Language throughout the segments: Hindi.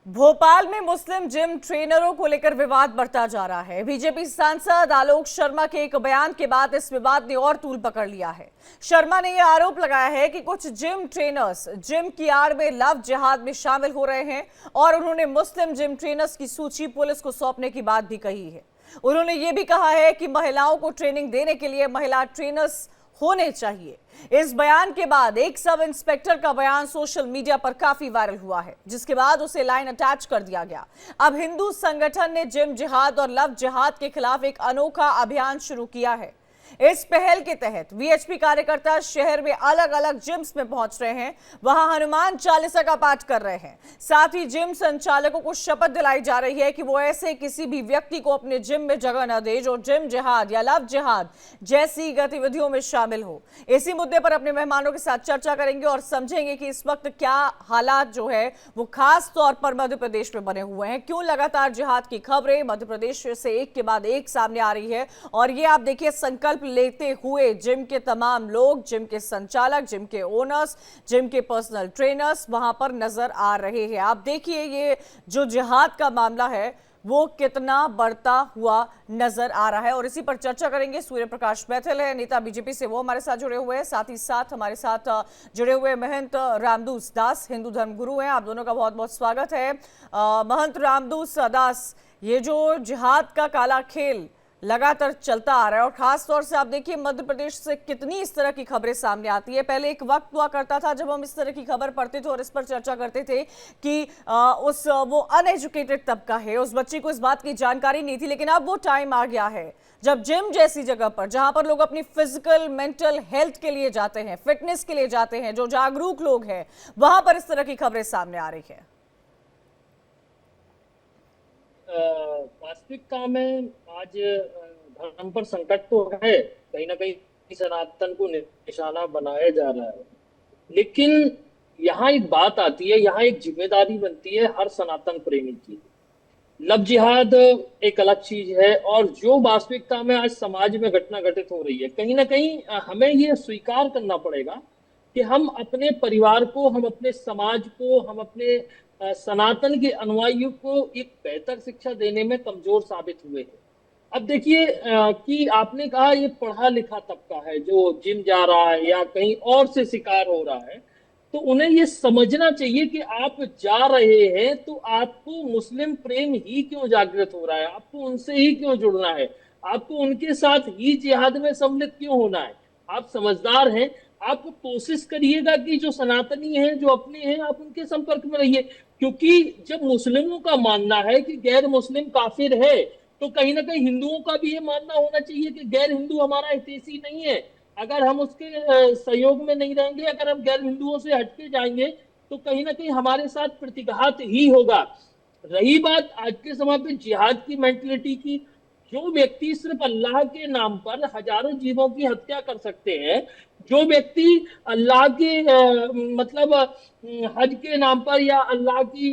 भोपाल में मुस्लिम जिम ट्रेनरों को लेकर विवाद बढ़ता जा रहा है। बीजेपी सांसद आलोक शर्मा के एक बयान के बाद इस विवाद ने और तूल पकड़ लिया है। शर्मा ने यह आरोप लगाया है कि कुछ जिम ट्रेनर्स जिम की आड़ में लव जिहाद में शामिल हो रहे हैं और उन्होंने मुस्लिम जिम ट्रेनर्स की सूची पुलिस को सौंपने की बात भी कही है। उन्होंने ये भी कहा है कि महिलाओं को ट्रेनिंग देने के लिए महिला ट्रेनर्स होने चाहिए। इस बयान के बाद एक सब इंस्पेक्टर का बयान सोशल मीडिया पर काफी वायरल हुआ है, जिसके बाद उसे लाइन अटैच कर दिया गया। अब हिंदू संगठन ने जिम जिहाद और लव जिहाद के खिलाफ एक अनोखा अभियान शुरू किया है। इस पहल के तहत वीएचपी कार्यकर्ता शहर में अलग अलग जिम्स में पहुंच रहे हैं, वहां हनुमान चालीसा का पाठ कर रहे हैं। साथ ही जिम संचालकों को शपथ दिलाई जा रही है कि वो ऐसे किसी भी व्यक्ति को अपने जिम में जगह न दे जो जिम जिहाद या लव जिहाद जैसी गतिविधियों में शामिल हो। इसी मुद्दे पर अपने मेहमानों के साथ चर्चा करेंगे और समझेंगे कि इस वक्त क्या हालात जो है वो खास तौर पर मध्य प्रदेश में बने हुए हैं, क्यों लगातार जिहाद की खबरें मध्य प्रदेश से एक के बाद एक सामने आ रही है। और ये आप देखिए, संकल्प लेते हुए जिम के तमाम लोग, जिम के संचालक, जिम के ओनर्स, जिम के पर्सनल ट्रेनर्स वहां पर नजर आ रहे हैं। आप देखिए, ये जो जिहाद का मामला है वो कितना बढ़ता हुआ नजर आ रहा है और इसी पर चर्चा करेंगे। सूर्य प्रकाश मैथिल है, नेता बीजेपी से, वो हमारे साथ जुड़े हुए हैं। साथ ही साथ हमारे साथ जुड़े हुए महंत रामदूस दास, हिंदू धर्म गुरु हैं। आप दोनों का बहुत बहुत स्वागत है। महंत रामदूस दास, ये जो जिहाद का काला खेल लगातार चलता आ रहा है और खास तौर से आप देखिए मध्य प्रदेश से कितनी इस तरह की खबरें सामने आती है। पहले एक वक्त हुआ करता था जब हम इस तरह की खबर पढ़ते थे और इस पर चर्चा करते थे कि वो अनएजुकेटेड तबका है, उस बच्चे को इस बात की जानकारी नहीं थी। लेकिन अब वो टाइम आ गया है जब जिम जैसी जगह पर, जहां पर लोग अपनी फिजिकल मेंटल हेल्थ के लिए जाते हैं, फिटनेस के लिए जाते हैं, जो जागरूक लोग हैं, वहां पर इस तरह की खबरें सामने आ रही है। वास्तविकता में आज धर्म पर संकट तो है, कहीं ना कहीं सनातन को निशाना बनाया जा रहा है। लेकिन यहाँ एक बात आती है, यहाँ एक जिम्मेदारी बनती है हर सनातन प्रेमी की। लव जिहाद एक अलग चीज है और जो वास्तविकता में आज समाज में घटना घटित हो रही है, कहीं ना कहीं हमें ये स्वीकार करना पड़ेगा कि हम अपने परिवार को, हम अपने समाज को, हम अपने सनातन के अनुयायियों को एक बेहतर शिक्षा देने में कमजोर साबित हुए हैं। अब देखिए कि आपने कहा ये पढ़ा लिखा तबका है जो जिम जा रहा है या कहीं और से शिकार हो रहा है, तो उन्हें ये समझना चाहिए कि आप जा रहे हैं तो आपको मुस्लिम प्रेम ही क्यों जागृत हो रहा है, आपको उनसे ही क्यों जुड़ना है, आपको उनके साथ ही जिहाद में सम्मिलित क्यों होना है। आप समझदार हैं, आप कोशिश करिएगा कि जो सनातनी हैं, जो अपने हैं, आप उनके संपर्क में रहिए। क्योंकि जब मुस्लिमों का मानना है कि गैर मुस्लिम काफिर है, तो कहीं ना कहीं हिंदुओं का भी ये मानना होना चाहिए कि गैर हिंदू हमारा हितैषी नहीं है। अगर हम उसके सहयोग में नहीं रहेंगे, अगर हम गैर हिंदुओं से हटके जाएंगे, तो कहीं ना कहीं हमारे साथ प्रतिघात ही होगा। रही बात आज के समय पे जिहाद की मेंटलिटी की, जो व्यक्ति सिर्फ अल्लाह के नाम पर हजारों जीवों की हत्या कर सकते हैं, जो व्यक्ति अल्लाह के मतलब हज के नाम पर या अल्लाह की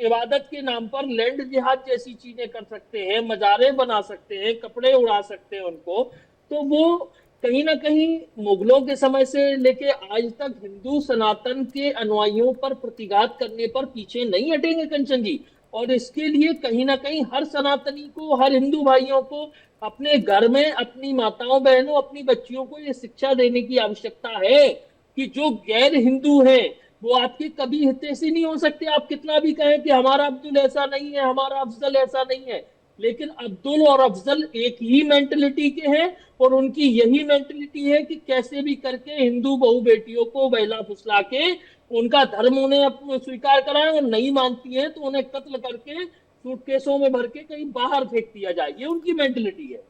इबादत के नाम पर लैंड जिहाद जैसी चीजें कर सकते हैं, मजारे बना सकते हैं, कपड़े उड़ा सकते हैं उनको, तो वो कहीं ना कहीं मुगलों के समय से लेके आज तक हिंदू सनातन के अनुयायियों पर प्रतिघात करने पर पीछे नहीं हटेंगे कंचन जी। और इसके लिए कहीं ना कहीं हर सनातनी को, हर हिंदू भाइयों को अपने घर में अपनी माताओं बहनों, अपनी बच्चियों को ये शिक्षा देने की आवश्यकता है कि जो गैर हिंदू हैं वो आपके कभी हितैषी नहीं हो सकते। आप कितना भी कहें कि हमारा अब्दुल ऐसा नहीं है, हमारा अफजल ऐसा नहीं है, लेकिन अब्दुल और अफजल एक ही मेंटलिटी के हैं और उनकी यही मेंटलिटी है कि कैसे भी करके हिंदू बहू बेटियों को बहला फुसला के उनका धर्म उन्हें स्वीकार कराएं, और नहीं मानती है तो उन्हें कत्ल करके सूटकेसों में भर के कहीं बाहर फेंक दिया जाए। ये उनकी मेंटलिटी है।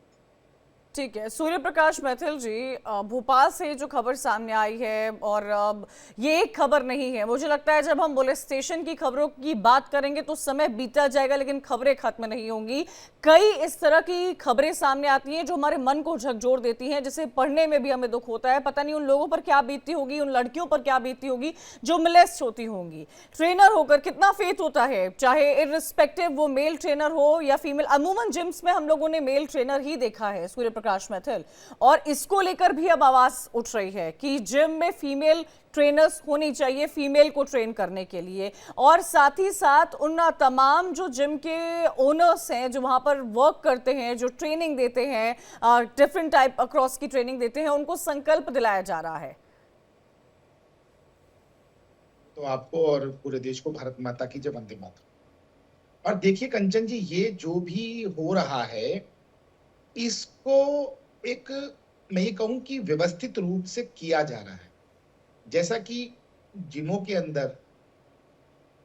ठीक है, सूर्य प्रकाश मैथिल जी, भोपाल से जो खबर सामने आई है और ये एक खबर नहीं है, मुझे लगता है जब हम पुलिस स्टेशन की खबरों की बात करेंगे तो समय बीता जाएगा लेकिन खबरें खत्म नहीं होंगी। कई इस तरह की खबरें सामने आती हैं जो हमारे मन को झकझोर देती हैं, जिसे पढ़ने में भी हमें दुख होता है। पता नहीं उन लोगों पर क्या बीतती होगी, उन लड़कियों पर क्या बीतती होगी जो मोलेस्ट होती होंगी। ट्रेनर होकर कितना फेथ होता है, चाहे इररिस्पेक्टिव वो मेल ट्रेनर हो या फीमेल। अमूमन जिम्स में हम लोगों ने मेल ट्रेनर ही देखा है सूर्य प्रकाश मैथिल, और इसको लेकर भी अब आवाज उठ रही है कि जिम में फीमेल ट्रेनर्स होनी चाहिए फीमेल को ट्रेन करने के लिए, और साथ ही साथ उन तमाम जो जिम के ओनर्स हैं जो वहां पर वर्क करते हैं, जो ट्रेनिंग देते हैं, डिफरेंट टाइप अक्रॉस की ट्रेनिंग देते हैं, उनको संकल्प दिलाया जा रहा है। तो आपको और पूरे देश को भारत माता की जय, वंदे मातरम। और देखिए कंचन जी, ये जो भी हो रहा है इसको एक, मैं ये कहूं कि व्यवस्थित रूप से किया जा रहा है। जैसा कि जिमों के अंदर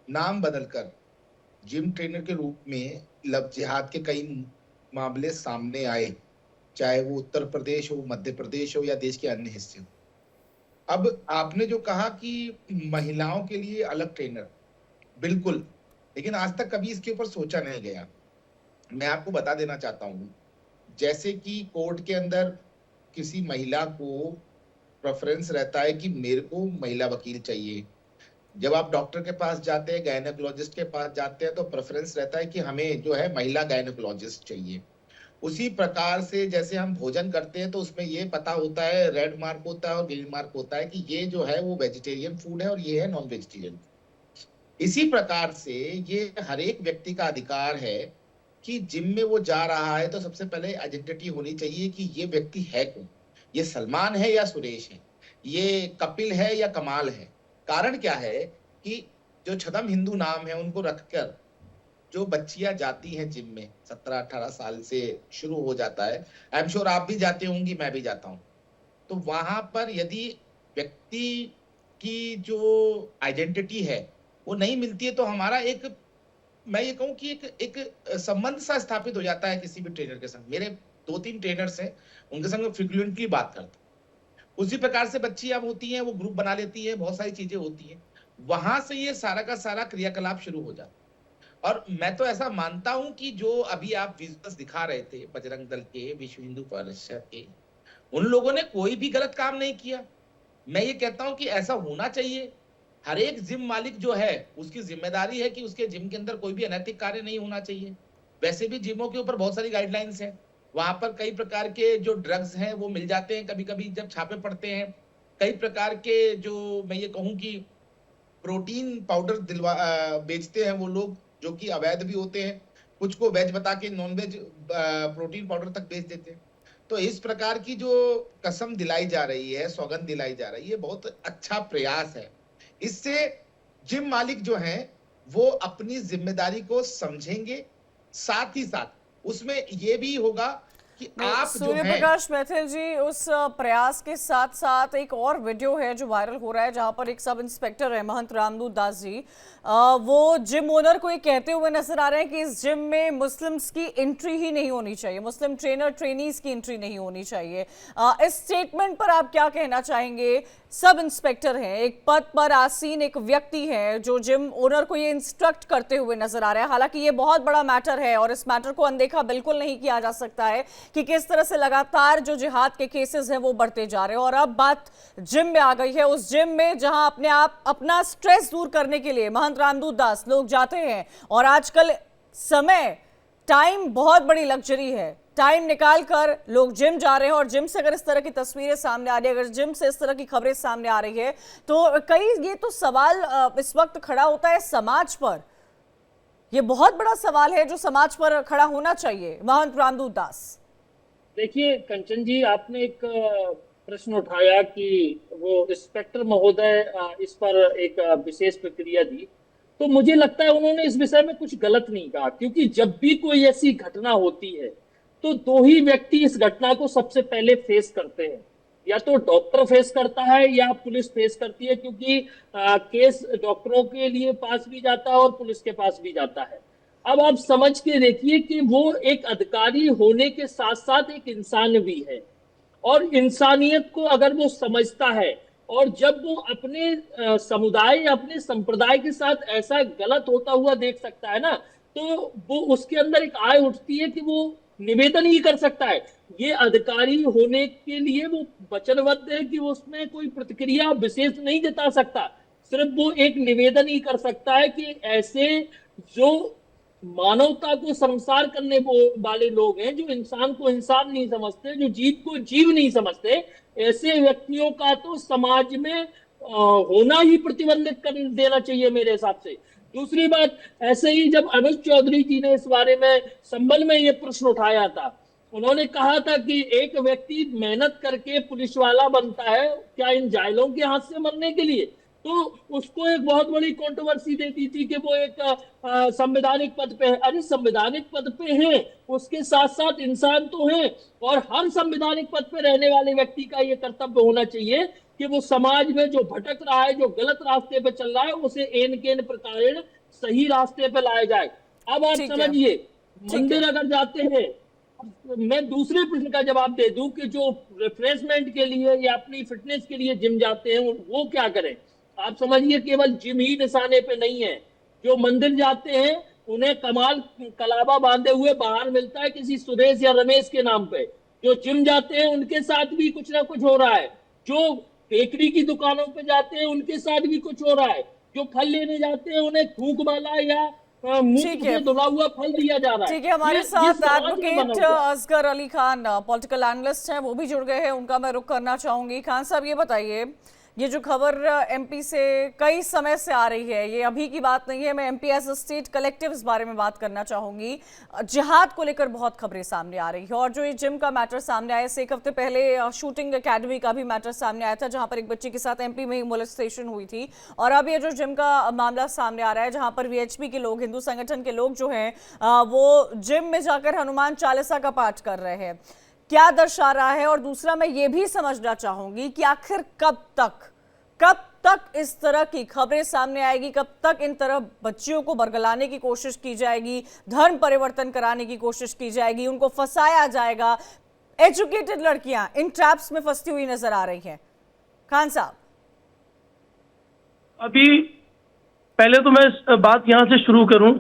नाम बदलकर जिम ट्रेनर के रूप में लव जिहाद के कई मामले सामने आए, चाहे वो उत्तर प्रदेश हो, मध्य प्रदेश हो या देश के अन्य हिस्से हो। अब आपने जो कहा कि महिलाओं के लिए अलग ट्रेनर, बिल्कुल, लेकिन आज तक कभी इसके ऊपर सोचा नहीं गया। मैं आपको बता देना चाहता हूं, जैसे कि कोर्ट के अंदर किसी महिला को प्रेफरेंस रहता है कि मेरे को महिला वकील चाहिए, जब आप डॉक्टर के पास जाते हैं, गायनेकोलॉजिस्ट के पास जाते हैं, तो प्रेफरेंस रहता है कि हमें जो है महिला गायनेकोलॉजिस्ट चाहिए। उसी प्रकार से जैसे हम भोजन करते हैं तो उसमें ये पता होता है, रेड मार्क होता है और ग्रीन मार्क होता है कि ये जो है वो वेजिटेरियन फूड है और ये है नॉन वेजिटेरियन। इसी प्रकार से ये हर एक व्यक्ति का अधिकार है कि जिम में वो जा रहा है तो सबसे पहले आइडेंटिटी होनी चाहिए कि ये व्यक्ति है कौन, ये सलमान है या सुरेश है, ये कपिल है या कमाल है। कारण क्या है कि जो छदम हिंदू नाम है उनको रखकर जो बच्चियां जाती हैं जिम में, 17-18 साल से शुरू हो जाता है, आई एम श्योर आप भी जाते होंगी, मैं भी जाता हूं, तो वहां पर यदि व्यक्ति की जो आइडेंटिटी है वो नहीं मिलती है तो हमारा एक, मैं ये कहूं कि एक संबंध सा स्थापित हो जाता है किसी भी ट्रेनर के संग। मेरे 2-3 ट्रेनर्स हैं, उनके संग फ्रिक्वेंटली बात करता हूं। उसी प्रकार से बच्ची अब होती हैं, वो ग्रुप बना लेती है, बहुत सारी चीजें होती हैं, वहां से ये सारा का सारा क्रियाकलाप शुरू हो जाता है। और मैं तो ऐसा मानता हूं कि जो अभी आप विजुअल्स दिखा रहे थे बजरंग दल के, विश्व हिंदू परिषद के, उन लोगों ने कोई भी गलत काम नहीं किया। मैं ये कहता हूं कि ऐसा होना चाहिए। हर एक जिम मालिक जो है उसकी जिम्मेदारी है कि उसके जिम के अंदर कोई भी अनैतिक कार्य नहीं होना चाहिए। वैसे भी जिमों के ऊपर बहुत सारी गाइडलाइंस हैं, वहां पर कई प्रकार के जो ड्रग्स हैं वो मिल जाते हैं, कभी कभी जब छापे पड़ते हैं। कई प्रकार के जो मैं ये कहूं कि प्रोटीन पाउडर बेचते हैं वो लोग, जो कि अवैध भी होते हैं, कुछ को वेज बता के नॉन वेज प्रोटीन पाउडर तक बेच देते हैं। तो इस प्रकार की जो कसम दिलाई जा रही है, सौगंध दिलाई जा रही है, बहुत अच्छा प्रयास है। इससे जिम मालिक जो हैं वो अपनी जिम्मेदारी को समझेंगे, साथ ही साथ उसमें ये भी होगा कि आप जो सूर्य प्रकाश मैथिल जी, उस प्रयास के साथ साथ एक और वीडियो है जो वायरल हो रहा है जहां पर एक सब इंस्पेक्टर है महंत रामदूत दास जी, वो जिम ओनर को ये कहते हुए नजर आ रहे हैं कि इस जिम में मुस्लिम्स की एंट्री ही नहीं होनी चाहिए, मुस्लिम ट्रेनर ट्रेनीज की एंट्री नहीं होनी चाहिए। इस स्टेटमेंट पर आप क्या कहना चाहेंगे? सब इंस्पेक्टर हैं, एक पद पर आसीन एक व्यक्ति है जो जिम ओनर को ये इंस्ट्रक्ट करते हुए नजर आ रहा है। हालांकि ये बहुत बड़ा मैटर है और इस मैटर को अनदेखा बिल्कुल नहीं किया जा सकता है कि किस तरह से लगातार जो जिहाद के केसेस हैं वो बढ़ते जा रहे हैं। और अब बात जिम में आ गई है, उस जिम में जहां अपना स्ट्रेस दूर करने के लिए महंत रामदूत दास लोग जाते हैं। और आजकल समय, टाइम बहुत बड़ी लग्जरी है, टाइम निकाल कर लोग जिम जा रहे हैं। और जिम से अगर इस तरह की तस्वीरें सामने आ रही है, अगर जिम से इस तरह की खबरें सामने आ रही है, तो ये तो सवाल इस वक्त खड़ा होता है समाज पर। ये बहुत बड़ा सवाल है जो समाज पर खड़ा होना चाहिए। महंत रामदूत दास, देखिए कंचन जी, आपने एक प्रश्न उठाया कि वो इंस्पेक्टर महोदय इस पर एक विशेष प्रक्रिया दी, तो मुझे लगता है उन्होंने इस विषय में कुछ गलत नहीं कहा, क्योंकि जब भी कोई ऐसी घटना होती है तो दो ही व्यक्ति इस घटना को सबसे पहले फेस करते हैं, या तो डॉक्टर फेस करता है या पुलिस फेस करती है, क्योंकि केस डॉक्टरों के लिए पास भी जाता है और पुलिस के पास भी जाता है। अब आप समझ के देखिए कि वो एक अधिकारी होने के साथ साथ एक इंसान भी है, और इंसानियत को अगर वो समझता है और जब वो अपने समुदाय या अपने संप्रदाय के साथ ऐसा गलत होता हुआ देख सकता है ना, तो वो उसके अंदर एक आय उठती है कि वो निवेदन ही कर सकता है। ये अधिकारी होने के लिए वो वचनबद्ध है कि वो उसमें कोई प्रतिक्रिया विशेष नहीं जता सकता, सिर्फ वो एक निवेदन ही कर सकता है कि ऐसे जो मानवता को संसार करने वाले लोग हैं, जो इंसान को इंसान नहीं समझते, जो जीव को जीव नहीं समझते, ऐसे व्यक्तियों का तो समाज में होना ही प्रतिबंधित कर देना चाहिए मेरे हिसाब से। दूसरी बात, ऐसे ही जब अनुज चौधरी जी ने इस बारे में संबल में ये प्रश्न उठाया था, उन्होंने कहा था कि एक व्यक्ति मेहनत करके पुलिस वाला बनता है क्या इन जायलों के हाथ से मरने के लिए? तो उसको एक बहुत बड़ी कंट्रोवर्सी देती थी कि वो एक संवैधानिक पद पे है। अरे संवैधानिक पद पे है, उसके साथ साथ इंसान तो है, और हर संवैधानिक पद पे रहने वाले व्यक्ति का ये कर्तव्य होना चाहिए कि वो समाज में जो भटक रहा है, जो गलत रास्ते पे चल रहा है, उसे एन केन प्रकार सही रास्ते पे लाया जाए। अब आप समझिए, मंदिर अगर जाते हैं, मैं दूसरे प्रश्न का जवाब दे दूं कि जो रिफ्रेशमेंट के लिए या अपनी फिटनेस के लिए जिम जाते हैं वो क्या करें। आप समझिए, केवल जिम ही निशाने पे नहीं है, जो मंदिर जाते हैं उन्हें कमाल कलावा बांधे हुए बाहर मिलता है किसी सुरेश या रमेश के नाम पे। जो जिम जाते हैं उनके साथ भी कुछ ना कुछ हो रहा है, जो बेकरी की दुकानों पे जाते हैं उनके साथ भी कुछ हो रहा है, जो फल लेने जाते हैं उन्हें थूक वाला या मुफ्त में धुला हुआ फल दिया जा रहा है। ठीक है, हमारे साथ advocate Asgar Ali Khan political analyst हैं, वो भी जुड़ गए हैं, उनका मैं रुख करना चाहूंगी। खान साहब, ये बताइए, ये जो खबर एमपी से कई समय से आ रही है, ये अभी की बात नहीं है, मैं MP as a state collective इस बारे में बात करना चाहूंगी। जिहाद को लेकर बहुत खबरें सामने आ रही है, और जो ये जिम का मैटर सामने आया, से एक हफ्ते पहले शूटिंग एकेडमी का भी मैटर सामने आया था, जहां पर एक बच्ची के साथ एमपी में ही मोलेस्टेशन हुई थी। और अब ये जो जिम का मामला सामने आ रहा है, जहां पर वीएचपी के लोग, हिंदू संगठन के लोग जो हैं, वो जिम में जाकर हनुमान चालीसा का पाठ कर रहे हैं, क्या दर्शा रहा है? और दूसरा, मैं ये भी समझना चाहूंगी कि आखिर कब तक इस तरह की खबरें सामने आएगी, कब तक इन तरह बच्चियों को बरगलाने की कोशिश की जाएगी, धर्म परिवर्तन कराने की कोशिश की जाएगी, उनको फंसाया जाएगा। एजुकेटेड लड़कियां इन ट्रैप्स में फंसती हुई नजर आ रही हैं। खान साहब, अभी पहले तो मैं बात यहां से शुरू करूं,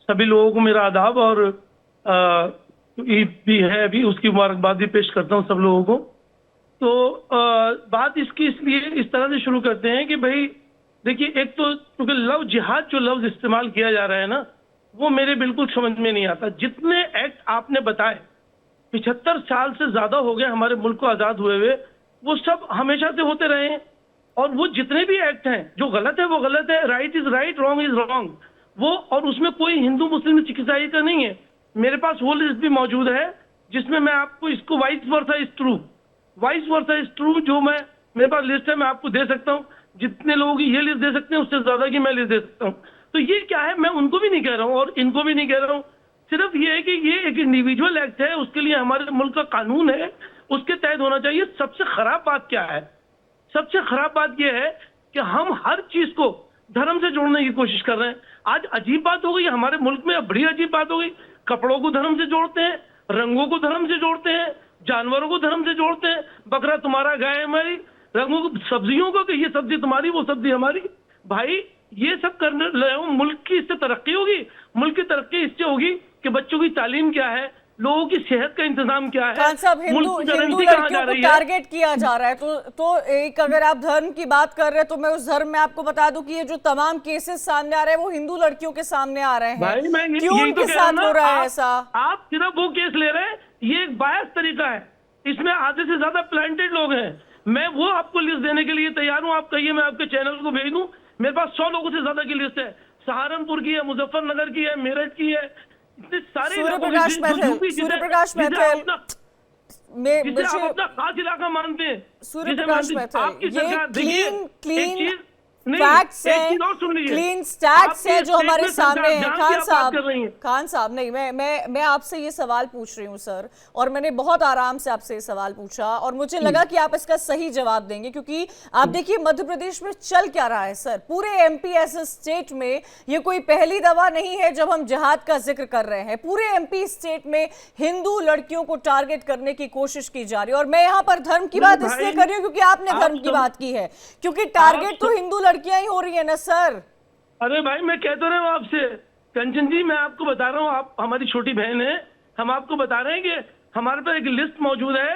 सभी लोगों को मेरा आदाब, और ईद भी है अभी, उसकी मुबारकबाद भी पेश करता हूं सब लोगों को। तो बात इसकी इसलिए इस तरह से शुरू करते हैं कि भाई देखिए, एक तो क्योंकि लव जिहाद जो लफ्ज इस्तेमाल किया जा रहा है ना, वो मेरे बिल्कुल समझ में नहीं आता। जितने एक्ट आपने बताए, 75 साल से ज्यादा हो गए हमारे मुल्क को आजाद हुए हुए, वो सब हमेशा से होते रहे हैं। और वो जितने भी एक्ट हैं, जो गलत है वो गलत है, right is right, wrong is wrong, वो, और उसमें कोई हिंदू मुस्लिम सिख ईसाई का नहीं है। मेरे पास वो लिस्ट भी मौजूद है जिसमें मैं आपको इसको वाइस वर्सा इज ट्रू जो मेरे पास लिस्ट है, मैं आपको दे सकता हूँ। जितने लोगों की ये लिस्ट दे सकते हैं, उससे ज्यादा की मैं लिस्ट दे सकता हूँ। तो ये क्या है, मैं उनको भी नहीं कह रहा हूँ और इनको भी नहीं कह रहा हूँ, सिर्फ ये है कि ये एक इंडिविजुअल एक्ट है, उसके लिए हमारे मुल्क का कानून है, उसके तहत होना चाहिए। सबसे खराब बात क्या है? सबसे खराब बात यह है कि हम हर चीज को धर्म से जोड़ने की कोशिश कर रहे हैं। आज अजीब बात हो गई हमारे मुल्क में, बड़ी अजीब बात हो गई। कपड़ों को धर्म से जोड़ते हैं, रंगों को धर्म से जोड़ते हैं, जानवरों को धर्म से जोड़ते हैं। बकरा तुम्हारा, गाय हमारी, रंगों को, सब्जियों को कि ये सब्जी तुम्हारी, वो सब्जी हमारी। भाई ये सब करने मुल्क की इससे तरक्की होगी? मुल्क की तरक्की इससे होगी कि बच्चों की तालीम क्या है, लोगों की सेहत का इंतजाम क्या है। खान साहब, हिंदू लड़कियों को टारगेट किया जा रहा है, तो एक, अगर आप धर्म की बात कर रहे हैं, तो मैं उस धर्म में आपको बता दूं कि ये जो तमाम केसेस सामने आ रहे हैं, वो हिंदू लड़कियों के सामने आ रहे हैं। भाई मैं क्यों उनके साथ हो रहा है ऐसा? आप सिर्फ वो केस ले रहे हैं, ये एक बायस तरीका है, इसमें आधे से ज्यादा प्लांटेड लोग हैं। मैं वो आपको लिस्ट देने के लिए तैयार हूँ, आप कहिए, मैं आपके चैनल को भेज दूं। मेरे पास 100 लोगों से ज्यादा की लिस्ट है, सहारनपुर की है, मुजफ्फरनगर की है, मेरठ की है, इतने सारे सूर्यप्रकाश मैथिल जिसे आप अपना खास इलाका मानते हैं, सूर्यप्रकाश मैथिल, ये क्लीन फैक्ट्स हैं जो हमारे सामने हैं। खान साहब नहीं, मैं आपसे ये सवाल पूछ रही हूँ सर, और मैंने बहुत आराम से आपसे ये सवाल पूछा, और मुझे लगा कि आप इसका सही जवाब देंगे, क्योंकि आप देखिए मध्य प्रदेश में चल क्या रहा है सर। पूरे एमपी ऐसे स्टेट में ये कोई पहली दफा नहीं है जब हम जिहाद का जिक्र कर रहे हैं। पूरे एमपी स्टेट में हिंदू लड़कियों को टारगेट करने की कोशिश की जा रही है, और मैं यहाँ पर धर्म की बात इसलिए कर रही हूँ क्योंकि आपने धर्म की बात की है, क्योंकि टारगेट तो हिंदू लड़कियां ही हो रही है ना सर। अरे भाई मैं कह तो रहा हूँ आपसे, कंचन जी, मैं आपको बता रहा हूँ, आप हमारी छोटी बहन है, हम आपको बता रहे हैं कि हमारे पास एक लिस्ट मौजूद है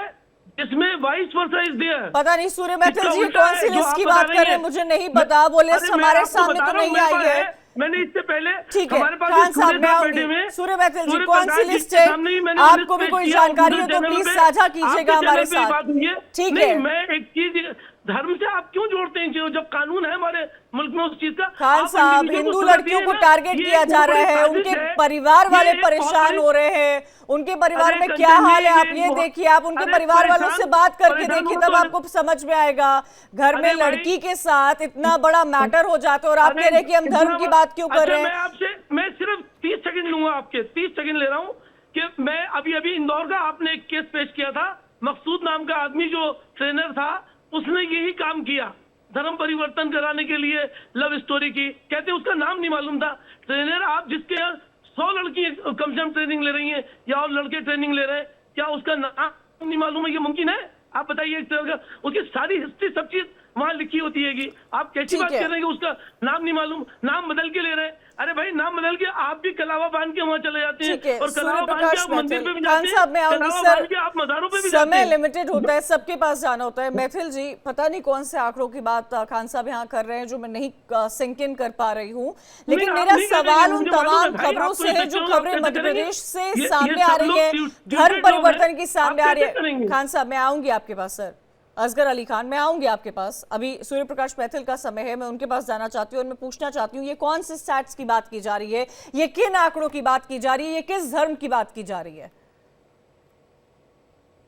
जिसमें वाइस वर्सा इज देयर। पता नहीं सूर्य मैथिल जी कौन सी लिस्ट की बात कर रहे हैं, मुझे नहीं पता, वो लिस्ट हमारे सामने तो नहीं आई है। मैंने इससे पहले ठीक है हमारे पास खान साहब, सूर्य मैं साहब बैठे आऊंगी। हुए सूर्य बैतल जी, सूर्य कौन सी प्रकाश जी लिस्ट के है? सामने ही मैंने आपको लिस्ट भी कोई पेश किया, जानकारी हो दूसरे तो चैनल प्लीज पे। साझा आपके कीजिएगा हमारे चैनल पे ये साथ। बात हुई है। ठीक नहीं, है मैं एक चीज, धर्म से आप क्यों जोड़ते हैं चीजों, जब कानून है हमारे मुल्क में उस चीज का। खान आप साहब, individual हिंदू सजा लड़कियों दिए को ना, टारगेट ये किया एक जा बहुत रहा बड़ी है, साजिश उनके है। परिवार ये वाले एक बहुत परेशान बड़ी- हो रहे हैं, उनके परिवार अरे में क्या कंचन जी, हाल है आप ये ये बहुत- देखिए, आप उनके अरे परिवार वालों से परेशान- बात करके परेशान देखिए, हो तब तो- आपको समझ में आएगा। घर में अरे भाई- लड़की के साथ इतना बड़ा मैटर हो जाता है और आप अरे कह रहे हैं कि हम धर्म की बात क्यों कर रहे मैं हैं? आपसे, मैं सिर्फ 30 सेकंड लूंगा, आपके 30 सेकंड ले रहा हूँ कि मैं अभी इंदौर का आपने एक केस पेश किया था, मकसूद नाम का आदमी जो ट्रेनर था, उसने यही काम किया, धर्म परिवर्तन कराने के लिए लव स्टोरी की, कहते उसका नाम नहीं मालूम था। ट्रेनर आप जिसके यहाँ 100 लड़की कम से कम ट्रेनिंग ले रही हैं या और लड़के ट्रेनिंग ले रहे हैं, क्या उसका नाम नहीं मालूम है? ये मुमकिन है? आप बताइए। एक तरह का उसकी सारी हिस्ट्री सब चीज वहां लिखी होती है कि आप कैसी ठीक बात है। कर रहे हैं कि उसका नाम नहीं मालूम, नाम बदल के ले रहे हैं। अरे भाई नाम बदल के आप भी कलावा बांध के वहां चले जाते ठीक है हैं और कलावा सूर्य बांध के प्रकाश आप मंदिर पे भी मैथिल, जाते खान हैं, साहब मैं आऊंगी कलावा सर, बांध के आप मज़ारों पे भी जाते समय हैं। लिमिटेड होता है, सबके पास जाना होता है। मैथिल जी, पता नहीं कौन से आंकड़ों की बात खान साहब यहाँ कर रहे हैं जो मैं नहीं सिंक इन कर पा रही हूँ, लेकिन नहीं, आप मेरा नहीं कर रहे सवाल हैं, उन मुझे मालूम तमाम है भाई, खबरों आप से कोई है जो सच्चे खबरें लोग मध्य कैसे प्रदेश से करेंगे? सामने ये आ सब रही लोग है, ट्यूटरेट धर्म लोग हैं। परिवर्तन की सामने आप आ रही कैसे करेंगे? है। खान साहब मैं आऊंगी आपके पास सर, असगर अली खान मैं आऊंगी आपके पास। अभी सूर्य प्रकाश मैथिल का समय है, मैं उनके पास जाना चाहती हूँ और मैं पूछना चाहती हूँ ये कौन से स्टैट्स की बात की जा रही है, ये किन आंकड़ों की बात की जा रही है, ये किस धर्म की बात की जा रही है?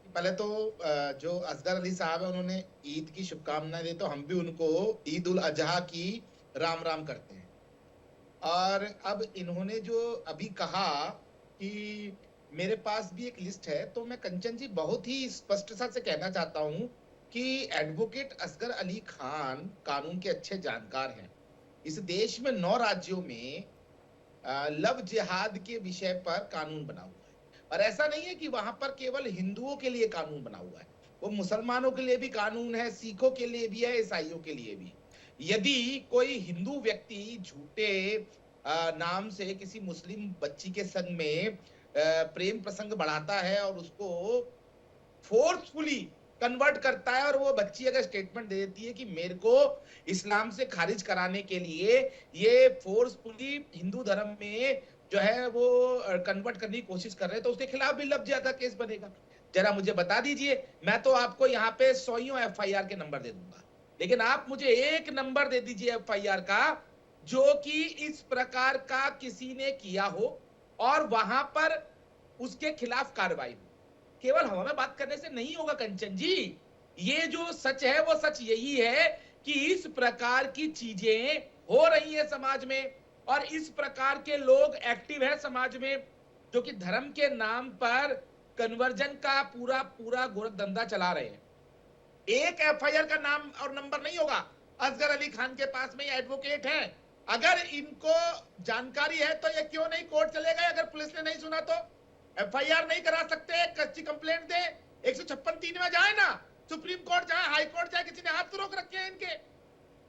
पहले तो जो असगर अली साहब है उन्होंने ईद की शुभकामनाएं दी, तो हम भी उनको ईद उल अजहा की राम राम करते हैं। और अब इन्होंने जो अभी कहा कि मेरे पास भी एक लिस्ट है, तो मैं कंचन जी बहुत ही स्पष्टता से कहना चाहता हूं कि एडवोकेट असगर अली खान कानून के अच्छे जानकार हैं। इस देश में 9 राज्यों में लव जिहाद के विषय पर कानून बना हुआ है, और ऐसा नहीं है कि वहां पर केवल हिंदुओं के लिए कानून बना हुआ है, वो मुसलमानों के लिए भी कानून है, सिखों के लिए भी है, ईसाइयों के लिए भी। यदि कोई हिंदू व्यक्ति झूठे नाम से किसी मुस्लिम बच्ची के संग में प्रेम प्रसंग बढ़ाता है और उसको फोर्सफुली कन्वर्ट करता है, और वो बच्ची अगर स्टेटमेंट दे देती है कि मेरे को इस्लाम से खारिज कराने के लिए ये फोर्सफुली हिंदू धर्म में जो है वो कन्वर्ट करने की कोशिश कर रहे हैं, तो उसके खिलाफ भी लव जिहाद का केस बनेगा। जरा मुझे बता दीजिए, मैं तो आपको यहाँ पे 100 FIR के नंबर दे दूंगा, लेकिन आप मुझे एक नंबर दे दीजिए FIR का जो कि इस प्रकार का किसी ने किया हो और वहां पर उसके खिलाफ कार्रवाई हो। केवल हवा में बात करने से नहीं होगा कंचन जी, ये जो सच है वो सच यही है कि इस प्रकार की चीजें हो रही है समाज में, और इस प्रकार के लोग एक्टिव है समाज में जो कि धर्म के नाम पर कन्वर्जन का पूरा पूरा गोरख धंधा चला रहे हैं। एक FIR का नाम और नंबर नहीं होगा। असगर अली खान के पास में ये एडवोकेट है, अगर इनको जानकारी है तो ये क्यों नहीं कोर्ट चले गए? अगर पुलिस ने नहीं सुना तो FIR नहीं करा सकते, कच्ची कंप्लेंट दे, 156(3) में जाए ना, सुप्रीम कोर्ट जाए, हाई कोर्ट जाए, किसी ने हाथ तो रोक रखे हैं इनके?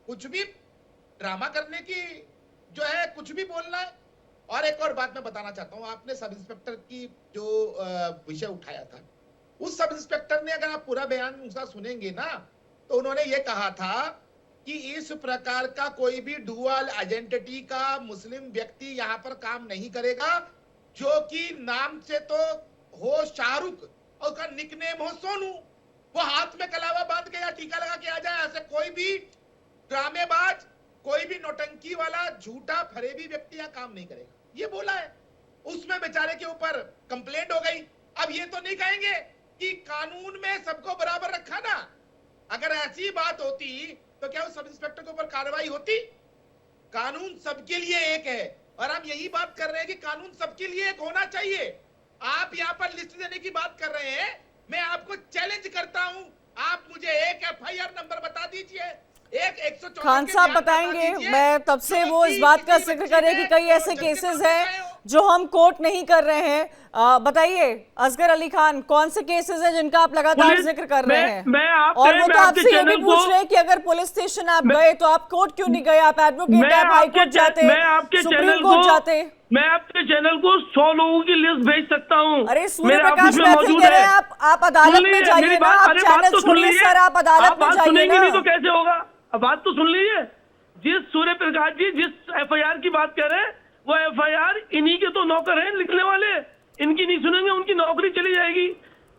कुछ भी ड्रामा करने की जो है, कुछ भी बोलना है। और एक और बात मैं बताना चाहता हूं, आपने सब इंस्पेक्टर की जो विषय उठाया था, उस सब इंस्पेक्टर ने, अगर आप पूरा बयान उसका सुनेंगे ना, तो उन्होंने ये कहा था कि इस प्रकार का कोई भी डुअल आइडेंटिटी का मुस्लिम व्यक्ति यहाँ पर काम नहीं करेगा, जो कि नाम से तो हो शाहरुख और उसका निकनेम हो सोनू, वो हाथ में कलावा बांध के या टीका लगा के आ जाए, ऐसे कोई भी ड्रामेबाज, कोई भी नौटंकी वाला झूठा फरेबी व्यक्ति यहाँ काम नहीं करेगा, ये बोला है। उसमें बेचारे के ऊपर कंप्लेंट हो गई। अब ये तो नहीं कहेंगे कि कानून में सबको बराबर रखा ना, अगर ऐसी बात होती तो क्या उस सब इंस्पेक्टर के ऊपर कार्रवाई होती? कानून सबके लिए एक है, और हम यही बात कर रहे हैं कि कानून सबके लिए एक होना चाहिए। आप यहाँ पर लिस्ट देने की बात कर रहे हैं, मैं आपको चैलेंज करता हूं, आप मुझे एक FIR नंबर बता दीजिए, एक 114 खान साहब बताएंगे, मैं तब से वो इस बात का जिक्र करें कि कई ऐसे केसेस हैं जो हम कोर्ट नहीं कर रहे हैं। बताइए असगर अली खान, कौन से केसेस हैं जिनका आप लगातार जिक्र कर रहे हैं? और वो तो आपसे ये भी पूछ रहे हैं कि अगर पुलिस स्टेशन आप गए तो आप कोर्ट क्यों नहीं गए? आप एडवोकेट, आप हाई कोर्ट जाते, सुप्रीम कोर्ट जाते। मैं आपके चैनल को 100 लोगों की लिस्ट भेज सकता हूँ। अरे सूर्य प्रकाश मैथिल कह रहे हैं आप अदालत में जाइए ना, आप चैनल छोड़िए सर, आप अदालत में जाइए ना। नहीं तो कैसे होगा? अब बात तो सुन लीजिए, जिस सूर्य प्रकाश जी जिस एफआईआर की बात कर रहे हैं, वो एफआईआर इन्हीं के तो नौकर हैं लिखने वाले, इनकी नहीं सुनेंगे, उनकी नौकरी चली जाएगी।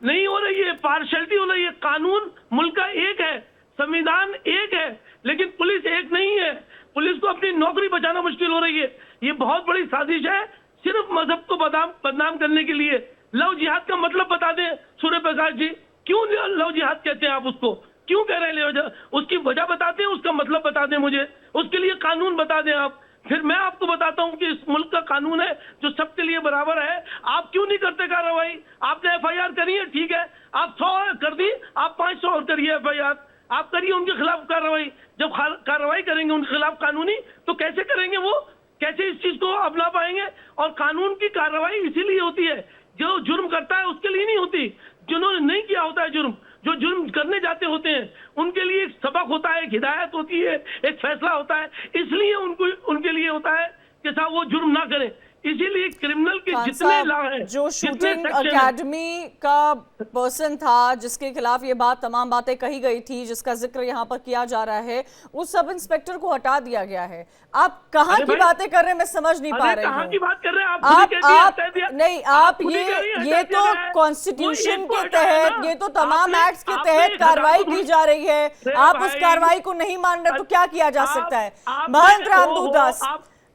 नहीं हो रही है, पार्शलिटी हो रही है। कानून मुल्क का एक है, संविधान एक है, लेकिन पुलिस एक नहीं है। पुलिस को अपनी नौकरी बचाना मुश्किल हो रही है। ये बहुत बड़ी साजिश है, सिर्फ मजहब को बदनाम करने के लिए। लव जिहाद का मतलब बता दें सूर्य प्रकाश जी, क्यों लव जिहाद कहते हैं आप उसको, क्यों कह रहे हैं लव जिहाद? उसकी वजह बताते हैं, उसका मतलब बता दें मुझे, उसके लिए कानून बता दें आप। फिर मैं आपको बताता हूं कि इस मुल्क का कानून है जो सबके लिए बराबर है। आप क्यों नहीं करते कार्रवाई? आपने एफआईआर करी है, ठीक है, आप 100 कर दी, आप 500 और करिए एफआईआर, आप करिए उनके खिलाफ कार्रवाई। जब कार्रवाई करेंगे उनके खिलाफ कानूनी, तो कैसे करेंगे वो, कैसे इस चीज को अपना पाएंगे? और कानून की कार्रवाई इसीलिए होती है, जो जुर्म करता है उसके लिए नहीं होती, जिन्होंने नहीं किया होता है जुर्म, जो जुर्म करने जाते होते हैं उनके लिए एक सबक होता है, एक हिदायत होती है, एक फैसला होता है। इसलिए उनके लिए होता है कि साहब वो जुर्म ना करें। इसीलिए क्रिमिनल के जितने लॉ हैं, जो शूटिंग अकेडमी का पर्सन था जिसके खिलाफ ये तमाम बातें कही गई थी, जिसका जिक्र यहाँ पर किया जा रहा है, उस सब इंस्पेक्टर को हटा दिया गया है। आप कहाँ की बातें कर रहे हैं, मैं समझ नहीं पा रही हूँ। कहाँ की बात कर रहे हैं आप? नहीं, आप ये तो कॉन्स्टिट्यूशन के तहत, ये तो तमाम एक्ट्स के तहत कार्रवाई की जा रही है। आप उस कार्रवाई को नहीं मान रहे तो क्या किया जा सकता है? महंत रामदूत दास,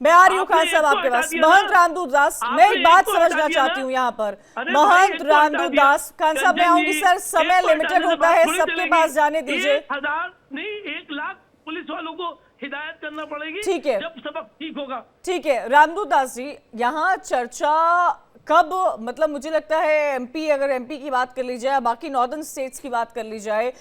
मैं आ रही हूँ खान साहब आपके पास। महंत रामदूत दास, मैं एक बात समझना चाहती हूँ यहाँ पर। महंत रामदूत दास, खान साहब मैं आऊंगी सर, समय लिमिटेड होता है, सबके पास जाने दीजिए। 1000 नहीं 1 लाख पुलिस वालों को हिदायत करना पड़ेगी, ठीक है, जब सबक ठीक होगा। ठीक है रामदूत दास जी, यहाँ चर्चा कब, मतलब मुझे लगता है एमपी, अगर एमपी की बात कर ली जाए, बाकी नॉर्दर्न स्टेट्स की बात कर ली जाए,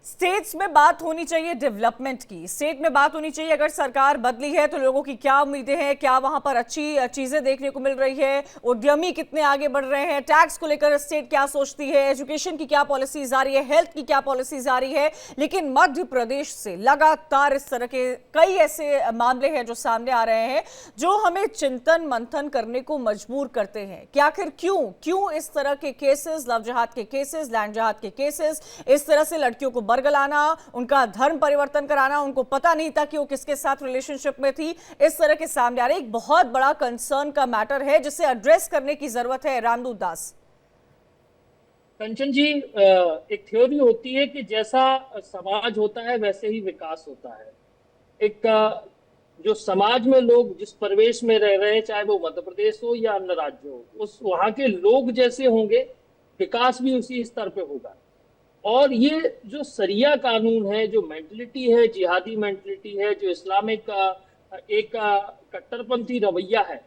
स्टेट्स में बात होनी चाहिए डेवलपमेंट की, स्टेट में बात होनी चाहिए अगर सरकार बदली है तो लोगों की क्या उम्मीदें हैं, क्या वहां पर अच्छी चीजें देखने को मिल रही है, उद्यमी कितने आगे बढ़ रहे हैं, टैक्स को लेकर स्टेट क्या सोचती है, एजुकेशन की क्या पॉलिसीज आ रही है, हेल्थ की क्या पॉलिसीज आ रही है। लेकिन मध्य प्रदेश से लगातार इस तरह के कई ऐसे मामले हैं जो सामने आ रहे हैं जो हमें चिंतन मंथन करने को मजबूर करते हैं कि आखिर क्यों इस तरह के केसेस, लव जिहाद के केसेस, लैंड जिहाद के केसेस, इस तरह से लड़कियों को बरगलाना, उनका धर्म परिवर्तन कराना, उनको पता नहीं था कि वो किसके साथ रिलेशनशिप में थी, इस तरह के सामने आ रहे एक बहुत बड़ा कंसर्न का मैटर है जिसे एड्रेस करने की जरूरत है। रामदूत दास। कंचन जी, एक थ्योरी होती है कि जैसा समाज होता है वैसे ही विकास होता है। एक जो समाज में लोग जिस परिवेश में रह रहे हैं, चाहे वो मध्य प्रदेश हो या अन्य राज्य हो, उस वहां के लोग जैसे होंगे, विकास भी उसी स्तर पे होगा। और ये जो सरिया कानून है, जो मेंटलिटी है, जिहादी मेंटलिटी है, जो इस्लामिक एक कट्टरपंथी रवैया है,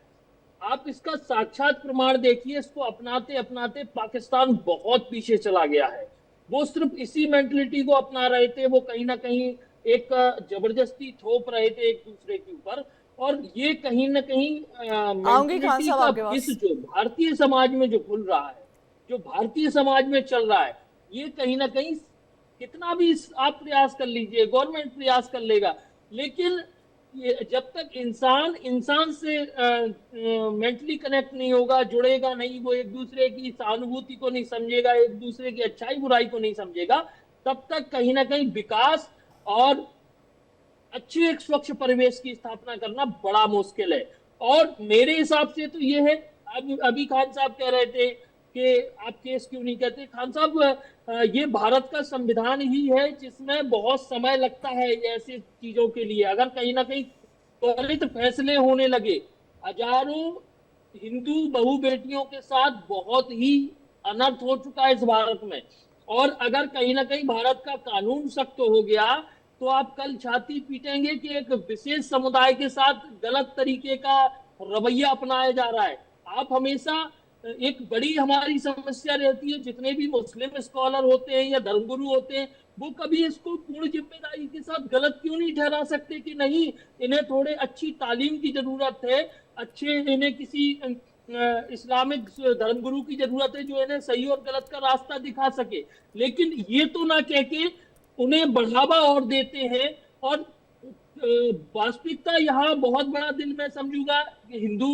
आप इसका साक्षात प्रमाण देखिए। इसको अपनाते अपनाते पाकिस्तान बहुत पीछे चला गया है। वो सिर्फ इसी मेंटलिटी को अपना रहे थे, वो कहीं ना कहीं एक जबरदस्ती थोप रहे थे एक दूसरे के ऊपर। और ये कहीं ना कहीं मेंटलिटी का विष जो भारतीय समाज में जो खुल रहा है, जो भारतीय समाज में चल रहा है, ये कहीं ना कहीं कितना भी आप प्रयास कर लीजिए, गवर्नमेंट प्रयास कर लेगा, लेकिन ये जब तक इंसान से मेंटली कनेक्ट नहीं होगा, जुड़ेगा नहीं, वो एक दूसरे की सहानुभूति को नहीं समझेगा, एक दूसरे की अच्छाई बुराई को नहीं समझेगा, तब तक कहीं ना कहीं विकास और अच्छे एक स्वच्छ परिवेश की स्थापना करना बड़ा मुश्किल है। और मेरे हिसाब से तो ये है, अभी खान साहब कह रहे थे कि आप केस क्यों नहीं कहते। खान साहब, ये भारत का संविधान ही है जिसमें बहुत समय लगता है ऐसी चीजों के लिए। अगर कहीं ना कहीं त्वरित फैसले होने लगे, हजारों हिंदू बहू बेटियों के साथ बहुत ही अनर्थ हो चुका है इस भारत में, और अगर कहीं ना कहीं भारत का कानून सख्त हो गया तो आप कल छाती पीटेंगे कि एक विशेष समुदाय के साथ गलत तरीके का रवैया अपनाया जा रहा है। आप हमेशा, एक बड़ी हमारी समस्या रहती है, जितने भी मुस्लिम स्कॉलर होते हैं या धर्मगुरु होते हैं, वो कभी इसको पूर्ण जिम्मेदारी के साथ गलत क्यों नहीं ठहरा सकते कि नहीं, इन्हें थोड़े अच्छी तालीम की जरूरत है, इन्हें किसी इस्लामिक धर्मगुरु की जरूरत है जो इन्हें सही और गलत का रास्ता दिखा सके। लेकिन ये तो ना कह के उन्हें बढ़ावा और देते हैं। और वास्तविकता यहाँ बहुत बड़ा दिल में समझूंगा हिंदू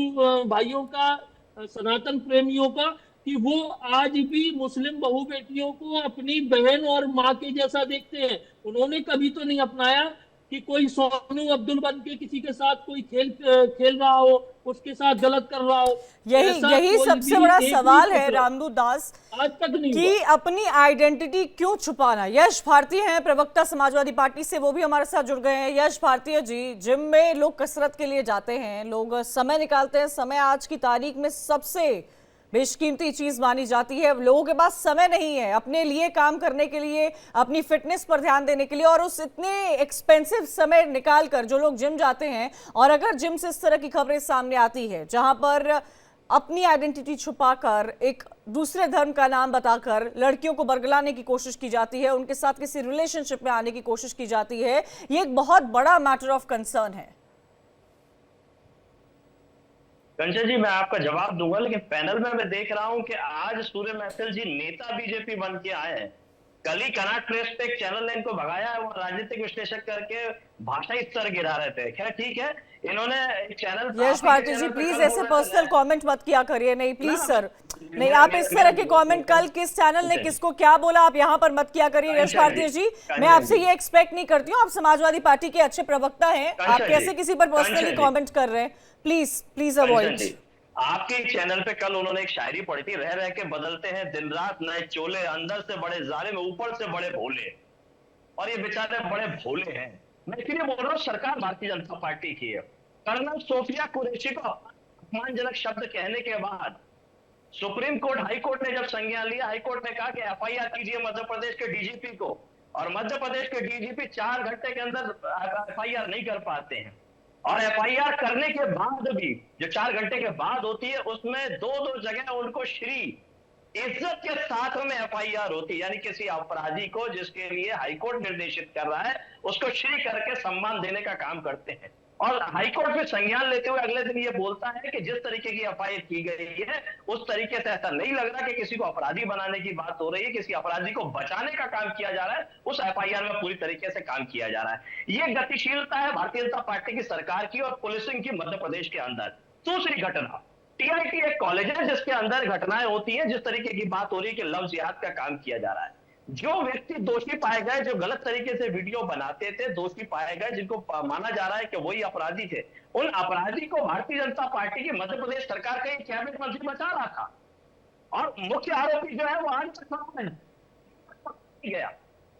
भाइयों का, सनातन प्रेमियों का, कि वो आज भी मुस्लिम बहू बेटियों को अपनी बहन और माँ के जैसा देखते हैं। उन्होंने कभी तो नहीं अपनाया कि कोई सोनू अब्दुल बन के किसी के साथ कोई खेल रहा हो, उसके साथ गलत कर रहा हो। ऐसा यही कोई सबसे भी बड़ा एक भी सवाल है पत्र रामदू दास आज तक नहीं कि हुआ। अपनी आइडेंटिटी क्यों छुपाना। यश भारती हैं प्रवक्ता समाजवादी पार्टी से, वो भी हमारे साथ जुड़ गए हैं। यश भारती जी, जिम में लोग कसरत के लिए जाते हैं, लोग समय निकालते हैं, समय आज की तारीख में सबसे बेशकीमती चीज मानी जाती है। लोगों के पास समय नहीं है अपने लिए काम करने के लिए, अपनी फिटनेस पर ध्यान देने के लिए, और उस इतने एक्सपेंसिव समय निकाल कर जो लोग जिम जाते हैं, और अगर जिम से इस तरह की खबरें सामने आती है जहां पर अपनी आइडेंटिटी छुपाकर एक दूसरे धर्म का नाम बताकर लड़कियों को बरगलाने की कोशिश की जाती है, उनके साथ किसी रिलेशनशिप में आने की कोशिश की जाती है, ये एक बहुत बड़ा मैटर ऑफ कंसर्न है। कंचन जी, मैं आपका जवाब दूंगा, लेकिन पैनल में मैं देख रहा हूं कि आज सूर्य महफिल जी नेता बीजेपी बन के आए हैं। कल ही कनॉट प्रेस पे एक चैनल ने इनको भगाया है, वो राजनीतिक विश्लेषक करके भाषाई स्तर गिरा रहे थे। खैर ठीक है, इन्होंने एक चैनल यश भारती जी प्लीज ऐसे पर्सनल कमेंट मत किया करिए। नहीं प्लीज सर, नहीं, आप इस तरह के कमेंट कल किस चैनल ने किसको क्या बोला आप यहाँ पर मत किया करिए। यश भारती जी, मैं आपसे ये एक्सपेक्ट नहीं करती हूँ, आप समाजवादी पार्टी के अच्छे प्रवक्ता हैं, आप कैसे किसी पर पर्सनली कमेंट कर रहे हैं। Please please avoid. आपके चैनल पे कल उन्होंने एक शायरी पढ़ी थी, रह रह के बदलते हैं दिन रात नए चोले, अंदर से बड़े जालिम ऊपर से बड़े भोले, और ये बेचारे बड़े भोले हैं। मैं इसलिए बोल रहा हूँ, सरकार भारतीय जनता पार्टी की है। कर्नल सोफिया कुरैशी को अपमानजनक शब्द कहने के बाद सुप्रीम कोर्ट, हाई कोर्ट ने जब संज्ञान लिया, हाई कोर्ट ने कहा कि एफआईआर कीजिए मध्य प्रदेश के डीजीपी को, और मध्य प्रदेश के डीजीपी 4 घंटे के अंदर एफआईआर नहीं कर पाते हैं, और एफआईआर करने के बाद भी जो 4 घंटे के बाद होती है उसमें दो जगह उनको श्री इज्जत के साथ में एफआईआर होती है, यानी किसी अपराधी को जिसके लिए हाईकोर्ट निर्देशित कर रहा है उसको श्री करके सम्मान देने का काम करते हैं। और हाईकोर्ट में संज्ञान लेते हुए अगले दिन ये बोलता है कि जिस तरीके की एफआईआर की गई है उस तरीके से ऐसा नहीं लग रहा कि किसी को अपराधी बनाने की बात हो रही है, किसी अपराधी को बचाने का काम किया जा रहा है, उस एफआईआर में पूरी तरीके से काम किया जा रहा है। ये गतिशीलता है भारतीय जनता पार्टी की सरकार की और पुलिसिंग की मध्य प्रदेश के अंदर। दूसरी घटना, टीआईटी एक कॉलेज है जिसके अंदर घटनाएं होती हैं, जिस तरीके की बात हो रही है कि लव जिहाद का काम किया जा रहा है। जो व्यक्ति दोषी पाए गए, जो गलत तरीके से वीडियो बनाते थे, दोषी पाए गए, जिनको माना जा रहा है कि वही अपराधी थे, उन अपराधी को भारतीय जनता पार्टी की मध्य प्रदेश सरकार का एक कैबिनेट मंत्री बचा रहा था, और मुख्य आरोपी जो है वो आज तक सामने है गया।